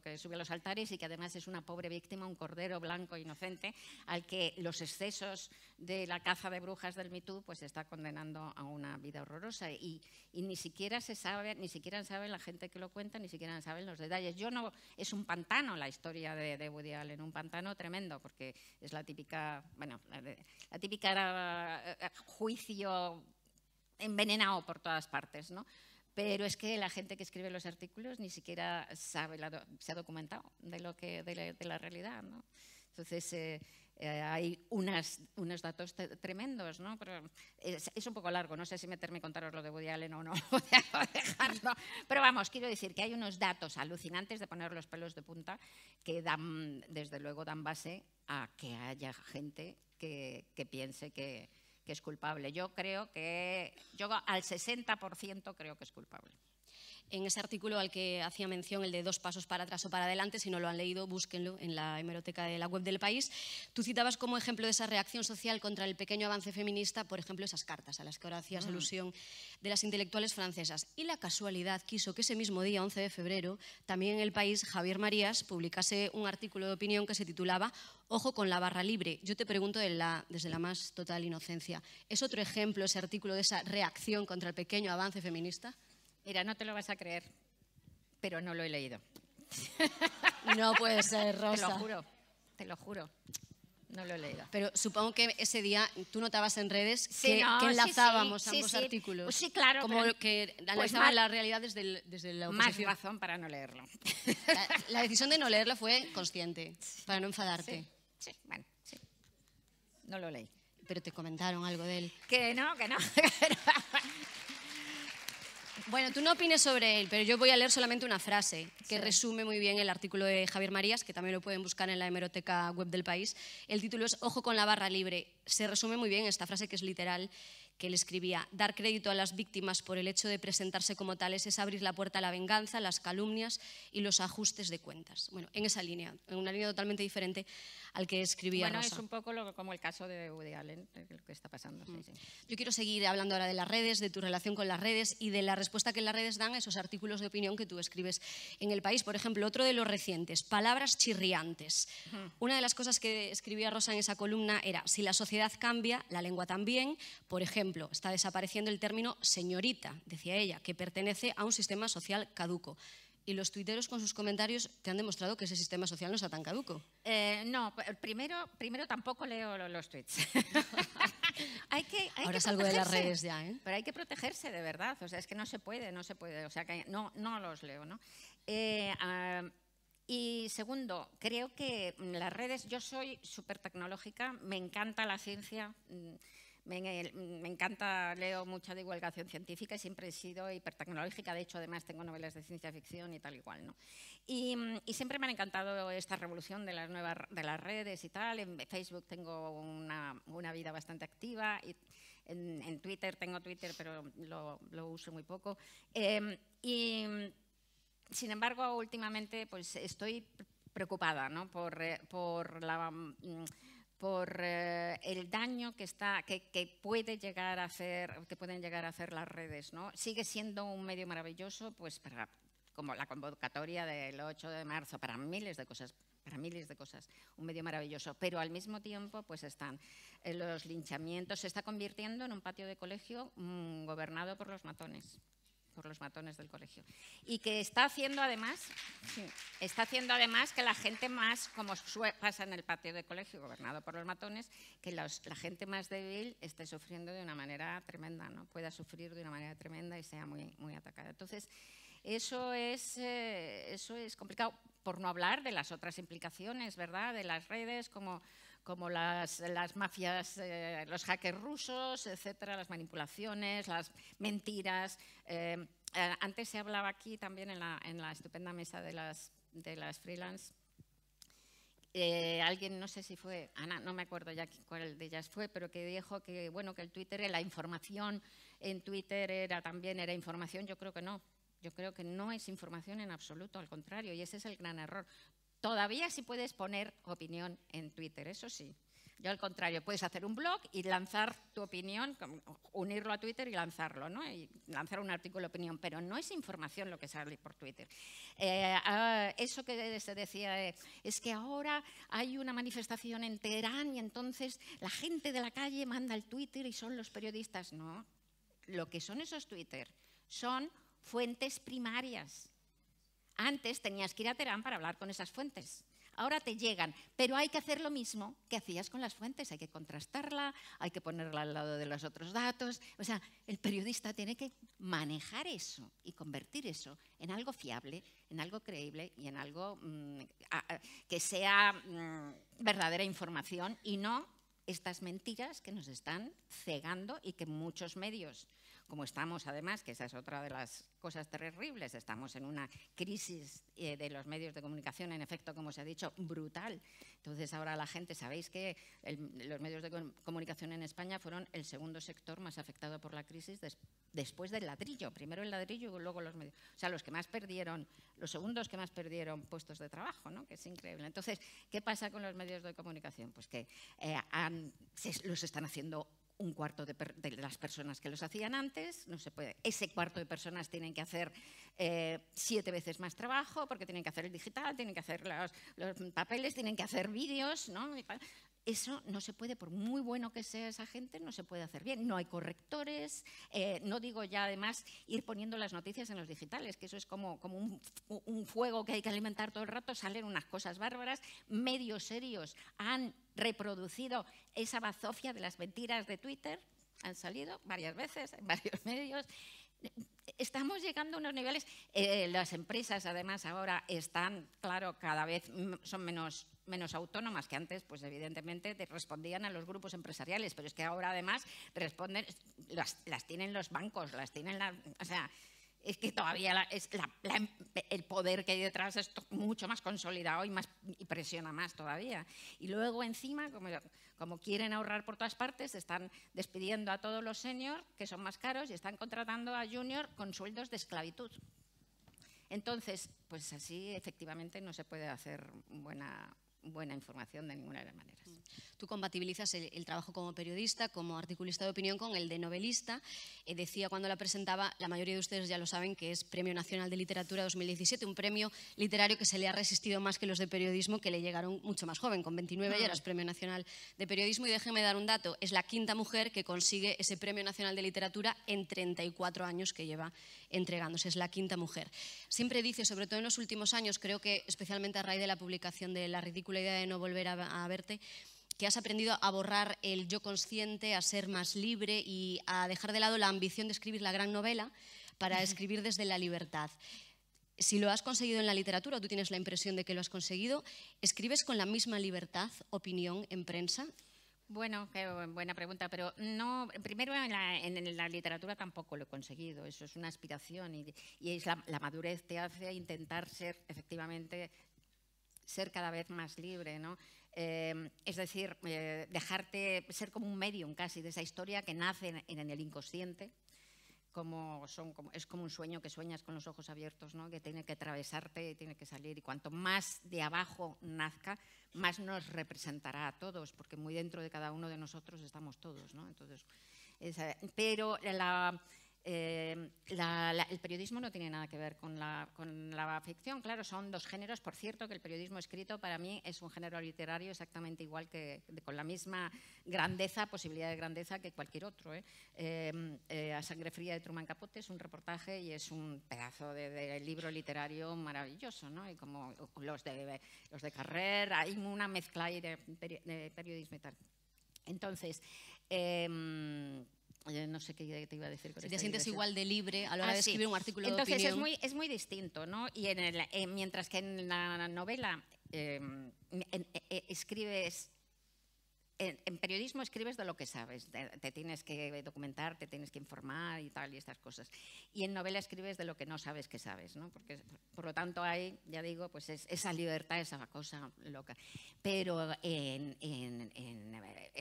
que sube a los altares y que además es una pobre víctima, un cordero blanco inocente al que los excesos de la caza de brujas del Me Too pues está condenando a una vida horrorosa y ni siquiera sabe la gente que lo cuenta, ni siquiera saben los detalles. Es un pantano la historia de Woody Allen, un pantano tremendo, porque es la típica juicio envenenado por todas partes, ¿no? Pero es que la gente que escribe los artículos ni siquiera sabe, se ha documentado de la realidad, ¿no? Entonces, hay unos datos tremendos, ¿no? Pero es un poco largo, no sé si meterme y contaros lo de Woody Allen o no, voy a dejarlo. Pero vamos, quiero decir que hay unos datos alucinantes de poner los pelos de punta que desde luego dan base a que haya gente que piense que es culpable. Yo al 60% creo que es culpable. En ese artículo al que hacía mención, el de 2 pasos para atrás o para adelante, si no lo han leído, búsquenlo en la hemeroteca de la web del País. Tú citabas como ejemplo de esa reacción social contra el pequeño avance feminista, por ejemplo, esas cartas a las que ahora hacías alusión de las intelectuales francesas. Y la casualidad quiso que ese mismo día, 11 de febrero, también en el País, Javier Marías publicase un artículo de opinión que se titulaba Ojo con la barra libre. Yo te pregunto desde la más total inocencia, ¿es otro ejemplo ese artículo de esa reacción contra el pequeño avance feminista? Mira, no te lo vas a creer, pero no lo he leído. No puede ser, Rosa. Te lo juro. No lo he leído. Pero supongo que ese día tú notabas en redes sí, que enlazábamos ambos artículos. Pues sí, claro. Como que analizaban la realidad desde la oposición. Más razón para no leerlo. La decisión de no leerlo fue consciente, para no enfadarte. Sí, bueno, sí. No lo leí. Pero te comentaron algo de él. Que no. Bueno, tú no opines sobre él, pero yo voy a leer solamente una frase que resume muy bien el artículo de Javier Marías, que también lo pueden buscar en la hemeroteca web del País. El título es Ojo con la barra libre. Se resume muy bien esta frase, que es literal, que él escribía: dar crédito a las víctimas por el hecho de presentarse como tales es abrir la puerta a la venganza, las calumnias y los ajustes de cuentas. Bueno, en esa línea, en una línea totalmente diferente al que escribía Rosa. Es un poco como el caso de Woody Allen, lo que está pasando. Sí. Yo quiero seguir hablando ahora de las redes, de tu relación con las redes y de la respuesta que las redes dan a esos artículos de opinión que tú escribes en El País. Por ejemplo, otro de los recientes, palabras chirriantes. Una de las cosas que escribía Rosa en esa columna era: si la sociedad cambia, la lengua también. Por ejemplo, está desapareciendo el término señorita, decía ella, que pertenece a un sistema social caduco. Y los tuiteros con sus comentarios te han demostrado que ese sistema social no está tan caduco. No, primero tampoco leo los tweets. Ahora salgo de las redes ya, ¿eh? Pero hay que protegerse, de verdad. O sea, es que no se puede. O sea, que no los leo, ¿no? Y segundo, creo que las redes, yo soy súper tecnológica, me encanta la ciencia. Me encanta, leo mucha divulgación científica y siempre he sido hipertecnológica. De hecho, además, tengo novelas de ciencia ficción y tal y cual, ¿no? Y siempre me han encantado esta revolución de las redes y tal. En Facebook tengo una vida bastante activa. Y en Twitter tengo Twitter, pero lo uso muy poco. Y, sin embargo, últimamente pues, estoy preocupada, ¿no? por el daño que pueden llegar a hacer las redes, ¿no? Sigue siendo un medio maravilloso, pues como la convocatoria del 8 de marzo, para miles de cosas, un medio maravilloso. Pero al mismo tiempo, pues están los linchamientos. Se está convirtiendo en un patio de colegio gobernado por los matones del colegio, y que está haciendo además que la gente más, como pasa en el patio de colegio gobernado por los matones, que la gente más débil esté sufriendo de una manera tremenda, ¿no? Pueda sufrir de una manera tremenda y sea muy, muy atacada. Entonces, eso es complicado, por no hablar de las otras implicaciones, ¿verdad?, de las redes, como las mafias, los hackers rusos, etcétera, las manipulaciones, las mentiras. Antes se hablaba aquí también en la estupenda mesa de las freelance. Alguien, no sé si fue Ana, no me acuerdo ya cuál de ellas fue, pero que dijo que, bueno, que el Twitter, la información en Twitter era información. Yo creo que no. Yo creo que no es información en absoluto, al contrario, y ese es el gran error. Todavía sí puedes poner opinión en Twitter, eso sí. Yo, al contrario, puedes hacer un blog y lanzar tu opinión, unirlo a Twitter y lanzarlo, ¿no? Y lanzar un artículo de opinión, pero no es información lo que sale por Twitter. Eso que se decía, es que ahora hay una manifestación en Teherán y entonces la gente de la calle manda el Twitter y son los periodistas. No, lo que son esos Twitter son fuentes primarias. Antes tenías que ir a Teherán para hablar con esas fuentes. ahora te llegan, pero hay que hacer lo mismo que hacías con las fuentes, hay que contrastarla, hay que ponerla al lado de los otros datos. O sea, el periodista tiene que manejar eso y convertir eso en algo fiable, en algo creíble y en algo que sea verdadera información y no estas mentiras que nos están cegando y que muchos medios, como estamos además, que esa es otra de las cosas terribles, estamos en una crisis de los medios de comunicación, en efecto, como se ha dicho, brutal. Entonces ahora la gente, sabéis que los medios de comunicación en España fueron el segundo sector más afectado por la crisis después del ladrillo. Primero el ladrillo y luego los medios. O sea, los segundos que más perdieron puestos de trabajo, ¿no? Que es increíble. Entonces, ¿qué pasa con los medios de comunicación? Pues que los están haciendo un cuarto de las personas que los hacían antes, no se puede. Ese cuarto de personas tienen que hacer 7 veces más trabajo porque tienen que hacer el digital, tienen que hacer los papeles, tienen que hacer vídeos, ¿no? Eso no se puede, por muy bueno que sea esa gente, no se puede hacer bien. No hay correctores, no digo ya además ir poniendo las noticias en los digitales, que eso es como un fuego que hay que alimentar todo el rato, salen unas cosas bárbaras. Medios serios han reproducido esa bazofia de las mentiras de Twitter, han salido varias veces en varios medios. Estamos llegando a unos niveles, las empresas además ahora están, claro, cada vez son menos autónomas, que antes pues evidentemente respondían a los grupos empresariales, pero es que ahora además responden, las tienen los bancos, las tienen o sea, es que todavía el poder que hay detrás es mucho más consolidado y presiona más todavía. Y luego encima, como quieren ahorrar por todas partes, están despidiendo a todos los seniors, que son más caros, y están contratando a junior con sueldos de esclavitud. Entonces, pues así efectivamente no se puede hacer buena información de ninguna de las maneras. Tú compatibilizas el trabajo como periodista, como articulista de opinión, con el de novelista. Decía cuando la presentaba, la mayoría de ustedes ya lo saben, que es Premio Nacional de Literatura 2017, un premio literario que se le ha resistido más que los de periodismo, que le llegaron mucho más joven, con 29 ya eras Premio Nacional de Periodismo. Y déjenme dar un dato, es la quinta mujer que consigue ese Premio Nacional de Literatura en 34 años que lleva entregándose, es la quinta mujer. Siempre dice, sobre todo en los últimos años, creo que especialmente a raíz de la publicación de La ridícula idea de no volver a verte, que has aprendido a borrar el yo consciente, a ser más libre y a dejar de lado la ambición de escribir la gran novela para escribir desde la libertad. Si lo has conseguido en la literatura, o tú tienes la impresión de que lo has conseguido, ¿escribes con la misma libertad, opinión, en prensa? Bueno, qué buena pregunta, pero no, primero en la literatura tampoco lo he conseguido, eso es una aspiración y es la madurez te hace intentar ser cada vez más libre, ¿no? Es decir, dejarte ser como un medium casi de esa historia que nace en el inconsciente, es como un sueño que sueñas con los ojos abiertos, ¿no? Que tiene que atravesarte y tiene que salir, y cuanto más de abajo nazca, más nos representará a todos, porque muy dentro de cada uno de nosotros estamos todos, ¿no? Entonces, pero el periodismo no tiene nada que ver con la ficción. Claro, son dos géneros. Por cierto, que el periodismo escrito para mí es un género literario exactamente igual con la misma grandeza, posibilidad de grandeza que cualquier otro. A Sangre fría de Truman Capote es un reportaje y es un pedazo de libro literario maravilloso, ¿no? Y como los de Carrer, hay una mezcla ahí de periodismo y tal. Entonces, no sé qué te iba a decir. Si te sientes igual de libre a la hora de escribir un artículo de opinión. Entonces es muy distinto, ¿no? Y mientras que en la novela escribes, en periodismo escribes de lo que sabes, te tienes que documentar, te tienes que informar y tal, y estas cosas. Y en novela escribes de lo que no sabes que sabes, ¿no? Porque, por lo tanto, hay, ya digo, pues esa libertad, esa cosa loca. Pero en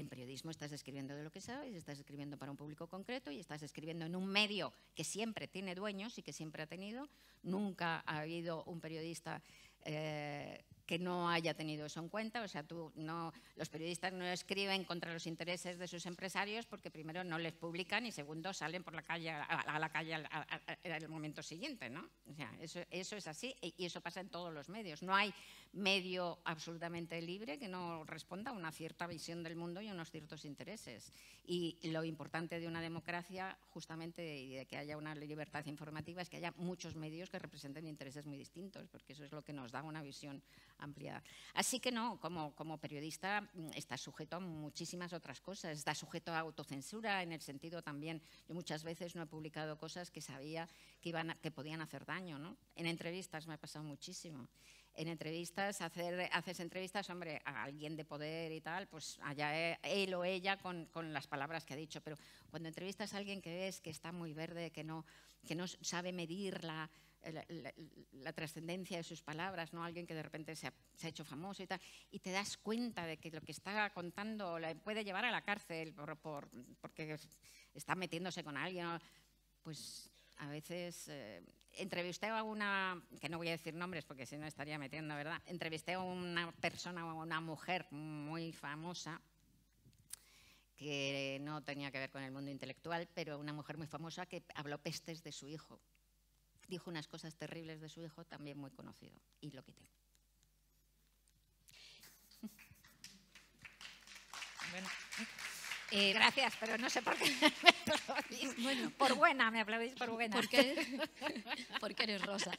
periodismo estás escribiendo de lo que sabes, estás escribiendo para un público concreto y estás escribiendo en un medio que siempre tiene dueños y que siempre ha tenido. Nunca ha habido un periodista que no haya tenido eso en cuenta. O sea, los periodistas no escriben contra los intereses de sus empresarios porque primero no les publican y segundo salen por la calle a la calle al momento siguiente, ¿no? O sea, eso es así y eso pasa en todos los medios. No hay medio absolutamente libre que no responda a una cierta visión del mundo y a unos ciertos intereses. Y lo importante de una democracia, justamente, y de que haya una libertad informativa, es que haya muchos medios que representen intereses muy distintos, porque eso es lo que nos da una visión ampliada. Así que no, como periodista está sujeto a muchísimas otras cosas, está sujeto a autocensura en el sentido también, yo muchas veces no he publicado cosas que sabía que podían hacer daño, ¿no? En entrevistas me ha pasado muchísimo. En entrevistas, haces entrevistas, hombre, a alguien de poder y tal, pues allá él o ella con las palabras que ha dicho, pero cuando entrevistas a alguien que ves que está muy verde, que no sabe medir la trascendencia de sus palabras, ¿no? Alguien que de repente se ha hecho famoso y tal, y te das cuenta de que lo que está contando le puede llevar a la cárcel porque está metiéndose con alguien, ¿no? Pues a veces entrevisté a una, que no voy a decir nombres porque si no estaría metiendo, ¿verdad? Entrevisté a una persona, una mujer muy famosa que no tenía que ver con el mundo intelectual, pero una mujer muy famosa que habló pestes de su hijo. Dijo unas cosas terribles de su hijo, también muy conocido, y lo quité. Bueno, gracias, pero no sé por qué me aplaudís. Bueno, por buena, me aplaudís por buena. Porque eres Rosa.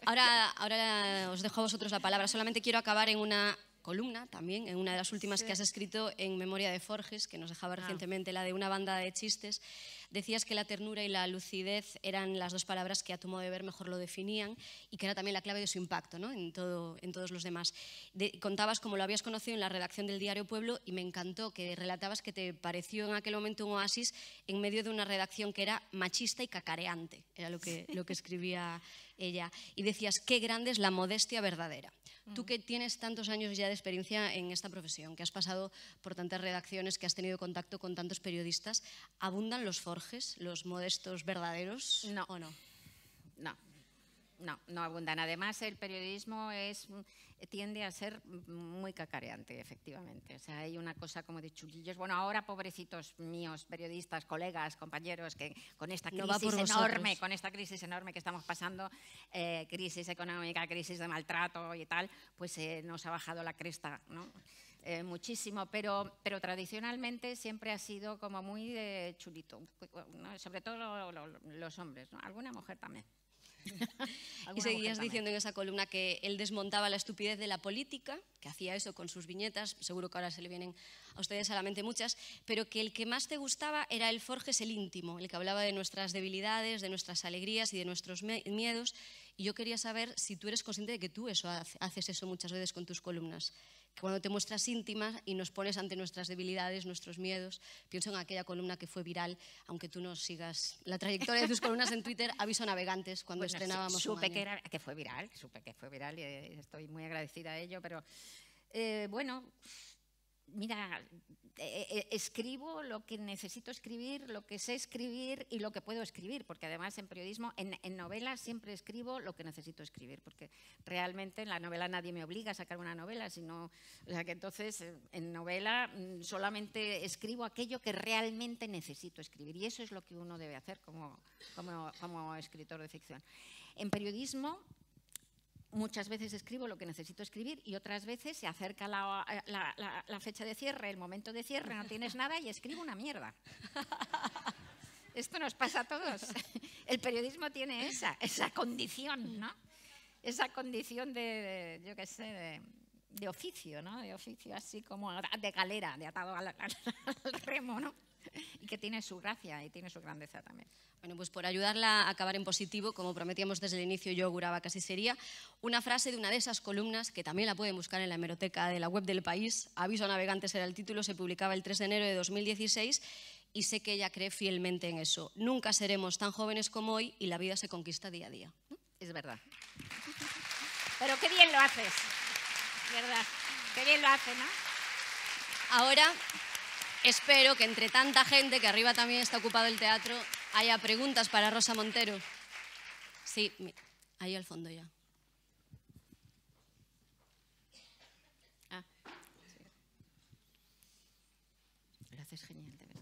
Ahora os dejo a vosotros la palabra. Solamente quiero acabar en una columna también, en una de las últimas que has escrito en Memoria de Forges, que nos dejaba recientemente, la de una banda de chistes. Decías que la ternura y la lucidez eran las dos palabras que a tu modo de ver mejor lo definían y que era también la clave de su impacto, ¿no? en todos los demás. Contabas cómo lo habías conocido en la redacción del diario Pueblo y me encantó que relatabas que te pareció en aquel momento un oasis en medio de una redacción que era machista y cacareante, era lo que escribía ella. Y decías, qué grande es la modestia verdadera. Tú que tienes tantos años ya de experiencia en esta profesión, que has pasado por tantas redacciones, que has tenido contacto con tantos periodistas, ¿abundan los forjes, los modestos verdaderos? No. ¿O no? No abundan. Además, el periodismo tiende a ser muy cacareante, efectivamente. O sea, hay una cosa como de chulillos. Bueno, ahora, pobrecitos míos, periodistas, colegas, compañeros, que con esta crisis enorme que estamos pasando, crisis económica, crisis de maltrato y tal, pues nos ha bajado la cresta, ¿no? Muchísimo, pero tradicionalmente siempre ha sido como muy de chulito, ¿no? Sobre todo los hombres, ¿no? Alguna mujer también. Y seguías diciendo en esa columna que él desmontaba la estupidez de la política, que hacía eso con sus viñetas, seguro que ahora se le vienen a ustedes a la mente muchas, pero que el que más te gustaba era el Forges, el íntimo, el que hablaba de nuestras debilidades, de nuestras alegrías y de nuestros miedos. Y yo quería saber si tú eres consciente de que tú haces eso muchas veces con tus columnas, que cuando te muestras íntima y nos pones ante nuestras debilidades, nuestros miedos. Pienso en aquella columna que fue viral, aunque tú no sigas la trayectoria de tus columnas en Twitter, Aviso a Navegantes, cuando estrenábamos supe que fue viral y estoy muy agradecida a ello, pero bueno, mira, escribo lo que necesito escribir, lo que sé escribir y lo que puedo escribir, porque además en periodismo, en novela siempre escribo lo que necesito escribir, porque realmente en la novela nadie me obliga a sacar una novela, sino, o sea que entonces en novela solamente escribo aquello que realmente necesito escribir, y eso es lo que uno debe hacer como escritor de ficción. En periodismo muchas veces escribo lo que necesito escribir y otras veces se acerca la fecha de cierre, el momento de cierre, no tienes nada y escribo una mierda. Esto nos pasa a todos. El periodismo tiene esa condición, ¿no? Esa condición yo qué sé, de oficio, ¿no? De oficio así como de galera, de atado al remo, ¿no? Y que tiene su gracia y tiene su grandeza también. Bueno, pues por ayudarla a acabar en positivo, como prometíamos desde el inicio, yo auguraba que así sería, una frase de una de esas columnas, que también la pueden buscar en la hemeroteca de la web del País, Aviso a Navegantes era el título, se publicaba el 3 de enero de 2016, y sé que ella cree fielmente en eso. Nunca seremos tan jóvenes como hoy y la vida se conquista día a día. Es verdad. Pero qué bien lo haces, ¿verdad? Qué bien lo haces, ¿no? Ahora espero que entre tanta gente, que arriba también está ocupado el teatro, haya preguntas para Rosa Montero. Sí, ahí al fondo ya. Sí. Lo haces genial, de verdad.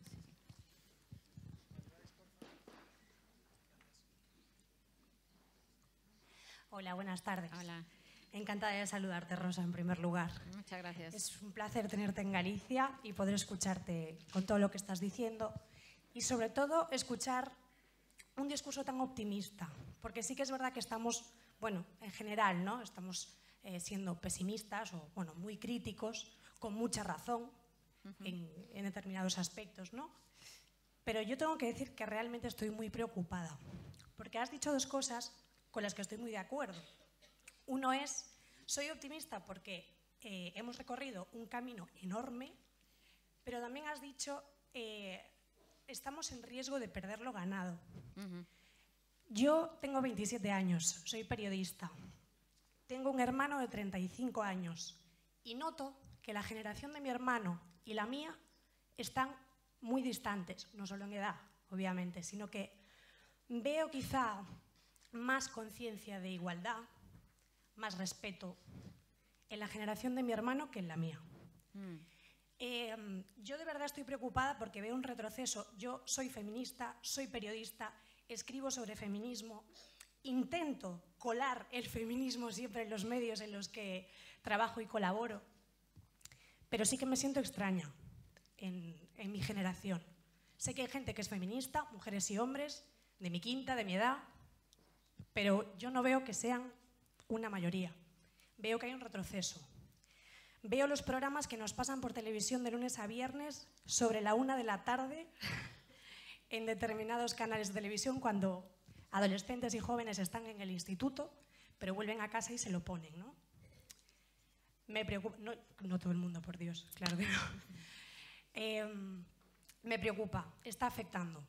Sí. Hola, buenas tardes. Hola. Encantada de saludarte, Rosa, en primer lugar. Muchas gracias. Es un placer tenerte en Galicia y poder escucharte con todo lo que estás diciendo y, sobre todo, escuchar un discurso tan optimista, porque sí que es verdad que estamos, bueno, en general, ¿no? Estamos siendo pesimistas o, bueno, muy críticos, con mucha razón en determinados aspectos, ¿no? Pero yo tengo que decir que realmente estoy muy preocupada, porque has dicho dos cosas con las que estoy muy de acuerdo. Uno es, soy optimista porque hemos recorrido un camino enorme, pero también has dicho, estamos en riesgo de perder lo ganado. Yo tengo 27 años, soy periodista. Tengo un hermano de 35 años y noto que la generación de mi hermano y la mía están muy distantes, no solo en edad, obviamente, sino que veo quizá más conciencia de igualdad, más respeto en la generación de mi hermano que en la mía. Yo de verdad estoy preocupada porque veo un retroceso. Yo soy feminista, soy periodista, escribo sobre feminismo, intento colar el feminismo siempre en los medios en los que trabajo y colaboro, pero sí que me siento extraña en mi generación. Sé que hay gente que es feminista, mujeres y hombres, de mi quinta, de mi edad, pero yo no veo que sean una mayoría. Veo que hay un retroceso. Veo los programas que nos pasan por televisión de lunes a viernes sobre la 1 de la tarde en determinados canales de televisión cuando adolescentes y jóvenes están en el instituto, pero vuelven a casa y se lo ponen, ¿no? Me preocupa, no todo el mundo, por Dios, claro que no. Me preocupa, está afectando.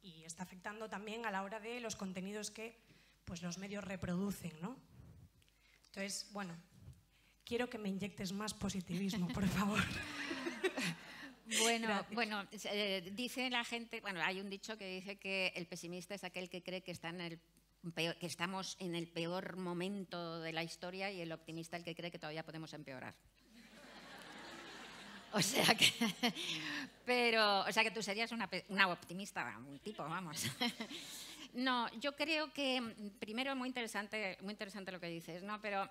Y está afectando también a la hora de los contenidos que pues, los medios reproducen, ¿no? Entonces, bueno, quiero que me inyectes más positivismo, por favor. Bueno, dice la gente, bueno, hay un dicho que dice que el pesimista es aquel que cree que que estamos en el peor momento de la historia y el optimista el que cree que todavía podemos empeorar. O sea que tú serías una optimista, un tipo, vamos. No, yo creo que, primero, muy interesante lo que dices, ¿no? Pero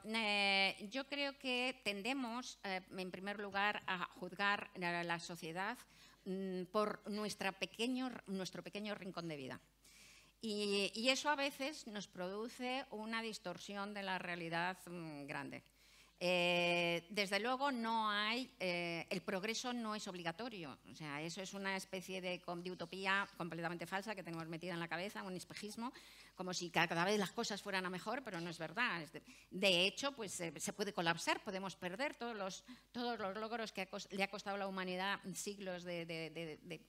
yo creo que tendemos, en primer lugar, a juzgar a la sociedad por nuestro pequeño rincón de vida. Y eso a veces nos produce una distorsión de la realidad grande. Desde luego el progreso no es obligatorio, o sea, eso es una especie de utopía completamente falsa que tenemos metida en la cabeza, un espejismo, como si cada vez las cosas fueran a mejor, pero no es verdad. De hecho, pues se puede colapsar, podemos perder todos los logros que le ha costado a la humanidad siglos de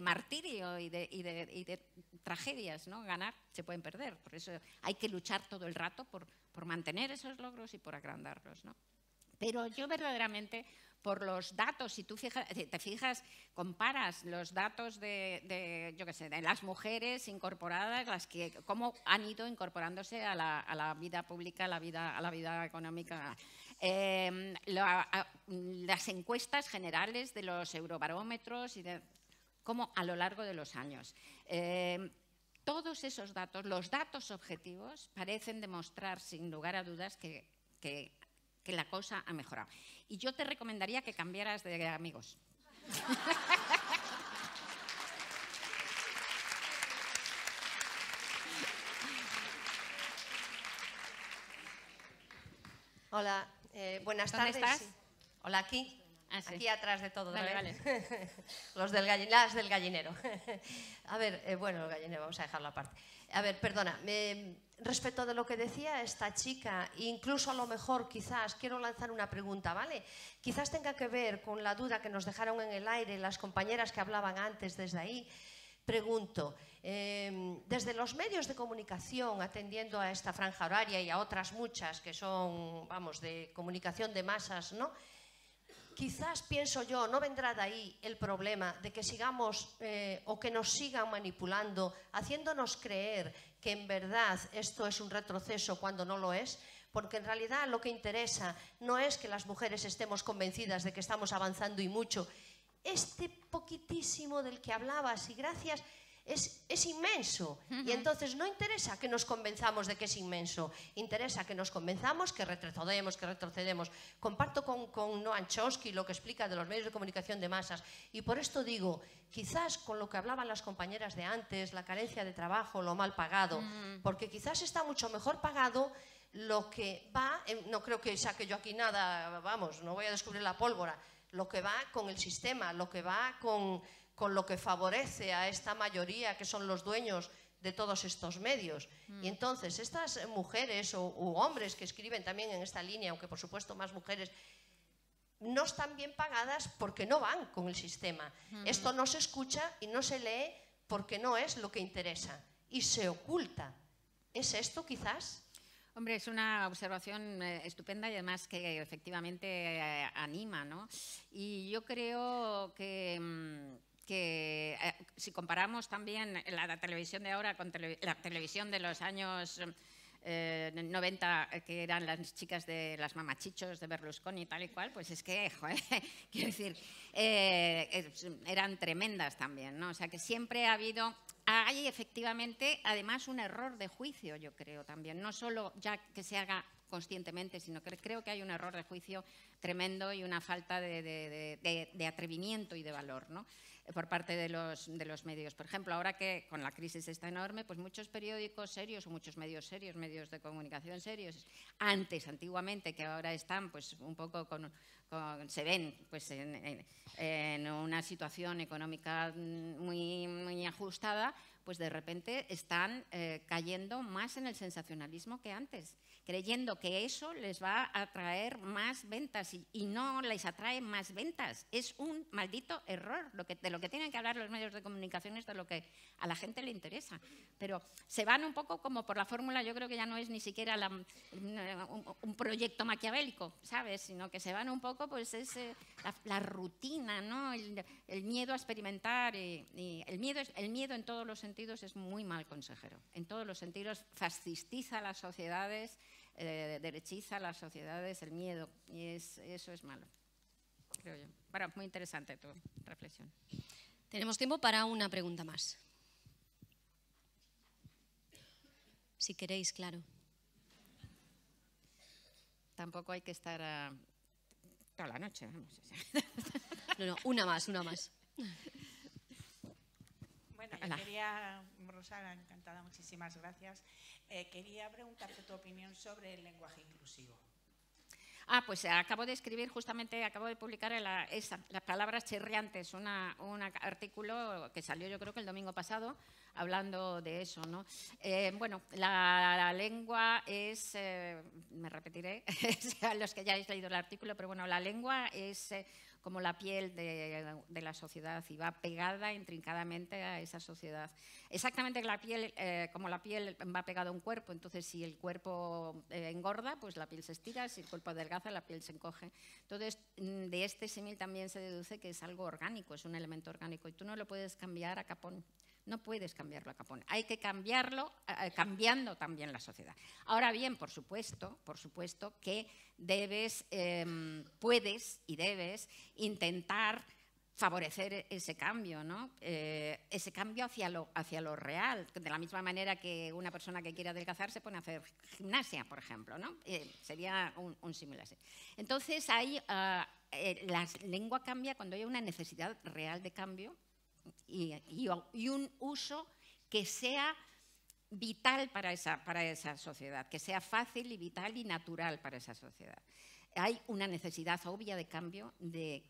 martirio y de tragedias, ¿no? Ganar se pueden perder, por eso hay que luchar todo el rato por mantener esos logros y por agrandarlos, ¿no? Pero yo verdaderamente, por los datos, si tú te fijas, comparas los datos de las mujeres incorporadas, cómo han ido incorporándose a la vida pública, a la vida económica. Las encuestas generales de los eurobarómetros y cómo a lo largo de los años. Todos esos datos, los datos objetivos, parecen demostrar sin lugar a dudas que la cosa ha mejorado. Y yo te recomendaría que cambiaras de amigos. Hola, buenas tardes. ¿Dónde estás? Hola, aquí. Ah, sí. Aquí atrás de todo. Vale. Las del gallinero. A ver, bueno, el gallinero, vamos a dejarlo aparte. A ver, perdona, respecto de lo que decía esta chica, incluso a lo mejor quizás quiero lanzar una pregunta, ¿vale? Quizás tenga que ver con la duda que nos dejaron en el aire las compañeras que hablaban antes desde ahí. Pregunto, desde los medios de comunicación, atendiendo a esta franja horaria y a otras muchas que son, vamos, de comunicación de masas, ¿no? Quizás, pienso yo, no vendrá de ahí el problema de que sigamos o que nos sigan manipulando, haciéndonos creer que en verdad esto es un retroceso cuando no lo es, porque en realidad lo que interesa no es que las mujeres estemos convencidas de que estamos avanzando y mucho. Este poquitísimo del que hablabas, y gracias, es inmenso. Y entonces no interesa que nos convenzamos de que es inmenso, interesa que nos convenzamos que retrocedemos. Comparto con Noam Chomsky lo que explica de los medios de comunicación de masas, y por esto digo, quizás con lo que hablaban las compañeras de antes, la carencia de trabajo, lo mal pagado, porque quizás está mucho mejor pagado lo que va, no creo que saque yo aquí nada, vamos, no voy a descubrir la pólvora, lo que va con el sistema, lo que va con lo que favorece a esta mayoría que son los dueños de todos estos medios. Y entonces estas mujeres u hombres que escriben también en esta línea, aunque por supuesto más mujeres, no están bien pagadas porque no van con el sistema. Esto no se escucha y no se lee porque no es lo que interesa y se oculta. ¿Es esto quizás? Hombre, es una observación estupenda y además que efectivamente anima, ¿no? Y yo creo que si comparamos también la televisión de ahora con la televisión de los años 90, que eran las chicas de las mamachichos de Berlusconi y tal y cual, pues es que, joder, quiero decir, eran tremendas también, ¿no? O sea, que siempre hay efectivamente, además, un error de juicio, yo creo también, no solo ya que se haga conscientemente, sino que creo que hay un error de juicio tremendo y una falta de atrevimiento y de valor, ¿no?, por parte de los medios. Por ejemplo, ahora que con la crisis está enorme, pues muchos periódicos serios o muchos medios serios, medios de comunicación serios, antiguamente, que ahora están pues un poco se ven pues en una situación económica muy ajustada, pues de repente están cayendo más en el sensacionalismo que antes, creyendo que eso les va a traer más ventas y no les atrae más ventas. Es un maldito error. De lo que tienen que hablar los medios de comunicación es de lo que a la gente le interesa. Pero se van un poco como por la fórmula, yo creo que ya no es ni siquiera un proyecto maquiavélico, ¿sabes? Sino que se van un poco, pues es la rutina, ¿no? El miedo a experimentar. Y el miedo en todos los sentidos es muy mal consejero. En todos los sentidos fascistiza las sociedades, derechiza las sociedades, el miedo, y eso es malo, creo yo. Bueno, muy interesante tu reflexión. Tenemos tiempo para una pregunta más. Si queréis, claro. Tampoco hay que estar toda la noche, vamos. No, una más. Bueno, yo quería, Rosa, encantada, muchísimas gracias. Quería preguntarte tu opinión sobre el lenguaje inclusivo. Pues acabo de escribir, justamente acabo de publicar las palabras chirriantes, un artículo que salió yo creo que el domingo pasado, hablando de eso, ¿no? Bueno, la lengua es, me repetiré, a los que ya habéis leído el artículo, pero bueno, la lengua es como la piel de la sociedad y va pegada intrincadamente a esa sociedad. Exactamente como la piel va pegada a un cuerpo, entonces si el cuerpo engorda, pues la piel se estira, si el cuerpo adelgaza, la piel se encoge. Entonces, de este símil también se deduce que es algo orgánico, es un elemento orgánico y tú no lo puedes cambiar a capón. No puedes cambiarlo a capón. Hay que cambiarlo cambiando también la sociedad. Ahora bien, por supuesto que puedes y debes intentar favorecer ese cambio, ¿no? Ese cambio hacia lo real, de la misma manera que una persona que quiere adelgazar se pone a hacer gimnasia, por ejemplo, ¿no? Sería un símil así. Entonces, la lengua cambia cuando hay una necesidad real de cambio y un uso que sea vital para esa sociedad, que sea fácil y vital y natural para esa sociedad. Hay una necesidad obvia de cambio, de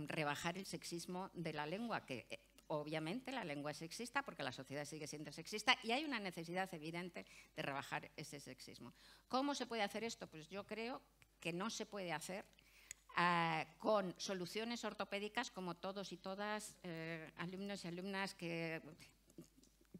rebajar el sexismo de la lengua, que obviamente la lengua es sexista porque la sociedad sigue siendo sexista y hay una necesidad evidente de rebajar ese sexismo. ¿Cómo se puede hacer esto? Pues yo creo que no se puede hacer con soluciones ortopédicas como todos y todas, alumnos y alumnas que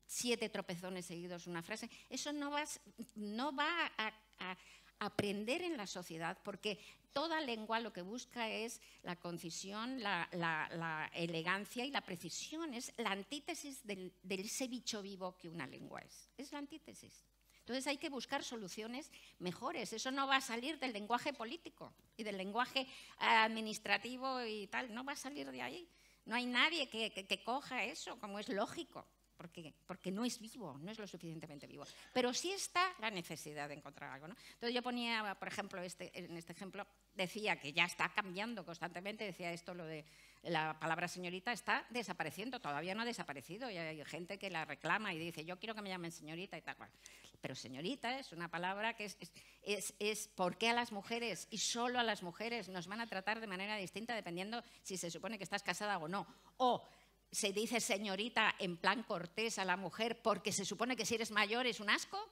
7 tropezones seguidos una frase. Eso no va a aprender en la sociedad porque toda lengua lo que busca es la concisión, la elegancia y la precisión. Es la antítesis de ese bicho vivo que una lengua es. Es la antítesis. Entonces hay que buscar soluciones mejores. Eso no va a salir del lenguaje político y del lenguaje administrativo y tal. No va a salir de ahí. No hay nadie que coja eso, como es lógico, porque no es vivo, no es lo suficientemente vivo. Pero sí está la necesidad de encontrar algo, ¿no? Entonces yo ponía, por ejemplo, en este ejemplo, decía que ya está cambiando constantemente, decía esto, lo de la palabra señorita está desapareciendo, todavía no ha desaparecido y hay gente que la reclama y dice yo quiero que me llamen señorita y tal cual. Pero señorita es una palabra que es ¿por qué a las mujeres y solo a las mujeres nos van a tratar de manera distinta dependiendo si se supone que estás casada o no? O se dice señorita en plan cortés a la mujer porque se supone que si eres mayor es un asco.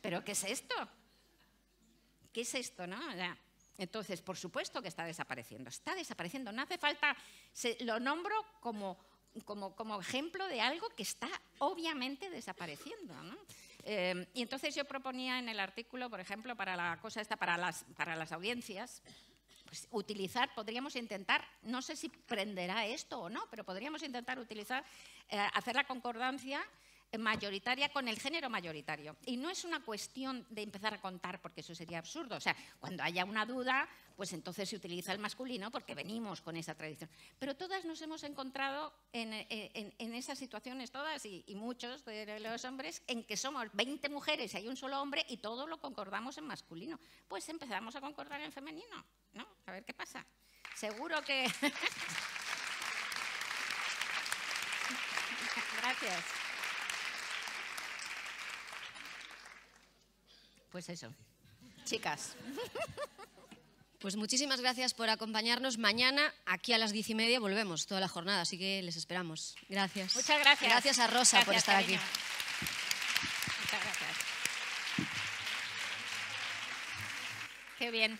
¿Pero qué es esto? ¿Qué es esto, no? Entonces, por supuesto que está desapareciendo. Está desapareciendo. No hace falta, lo nombro como ejemplo de algo que está obviamente desapareciendo, ¿no? Y entonces yo proponía en el artículo, por ejemplo, para la cosa esta, para las audiencias, pues podríamos intentar, no sé si prenderá esto o no, pero podríamos intentar utilizar, hacer la concordancia mayoritaria con el género mayoritario. Y no es una cuestión de empezar a contar, porque eso sería absurdo. O sea, cuando haya una duda, pues entonces se utiliza el masculino porque venimos con esa tradición. Pero todas nos hemos encontrado en esas situaciones, todas y muchos de los hombres, en que somos 20 mujeres y hay un solo hombre y todo lo concordamos en masculino. Pues empezamos a concordar en femenino, ¿no? A ver qué pasa. Seguro que... Gracias. Pues eso, chicas. Pues muchísimas gracias por acompañarnos. Mañana, aquí a las 10:30, volvemos toda la jornada, así que les esperamos. Gracias. Muchas gracias. Gracias a Rosa por estar cariño. aquí. Muchas gracias. Qué bien.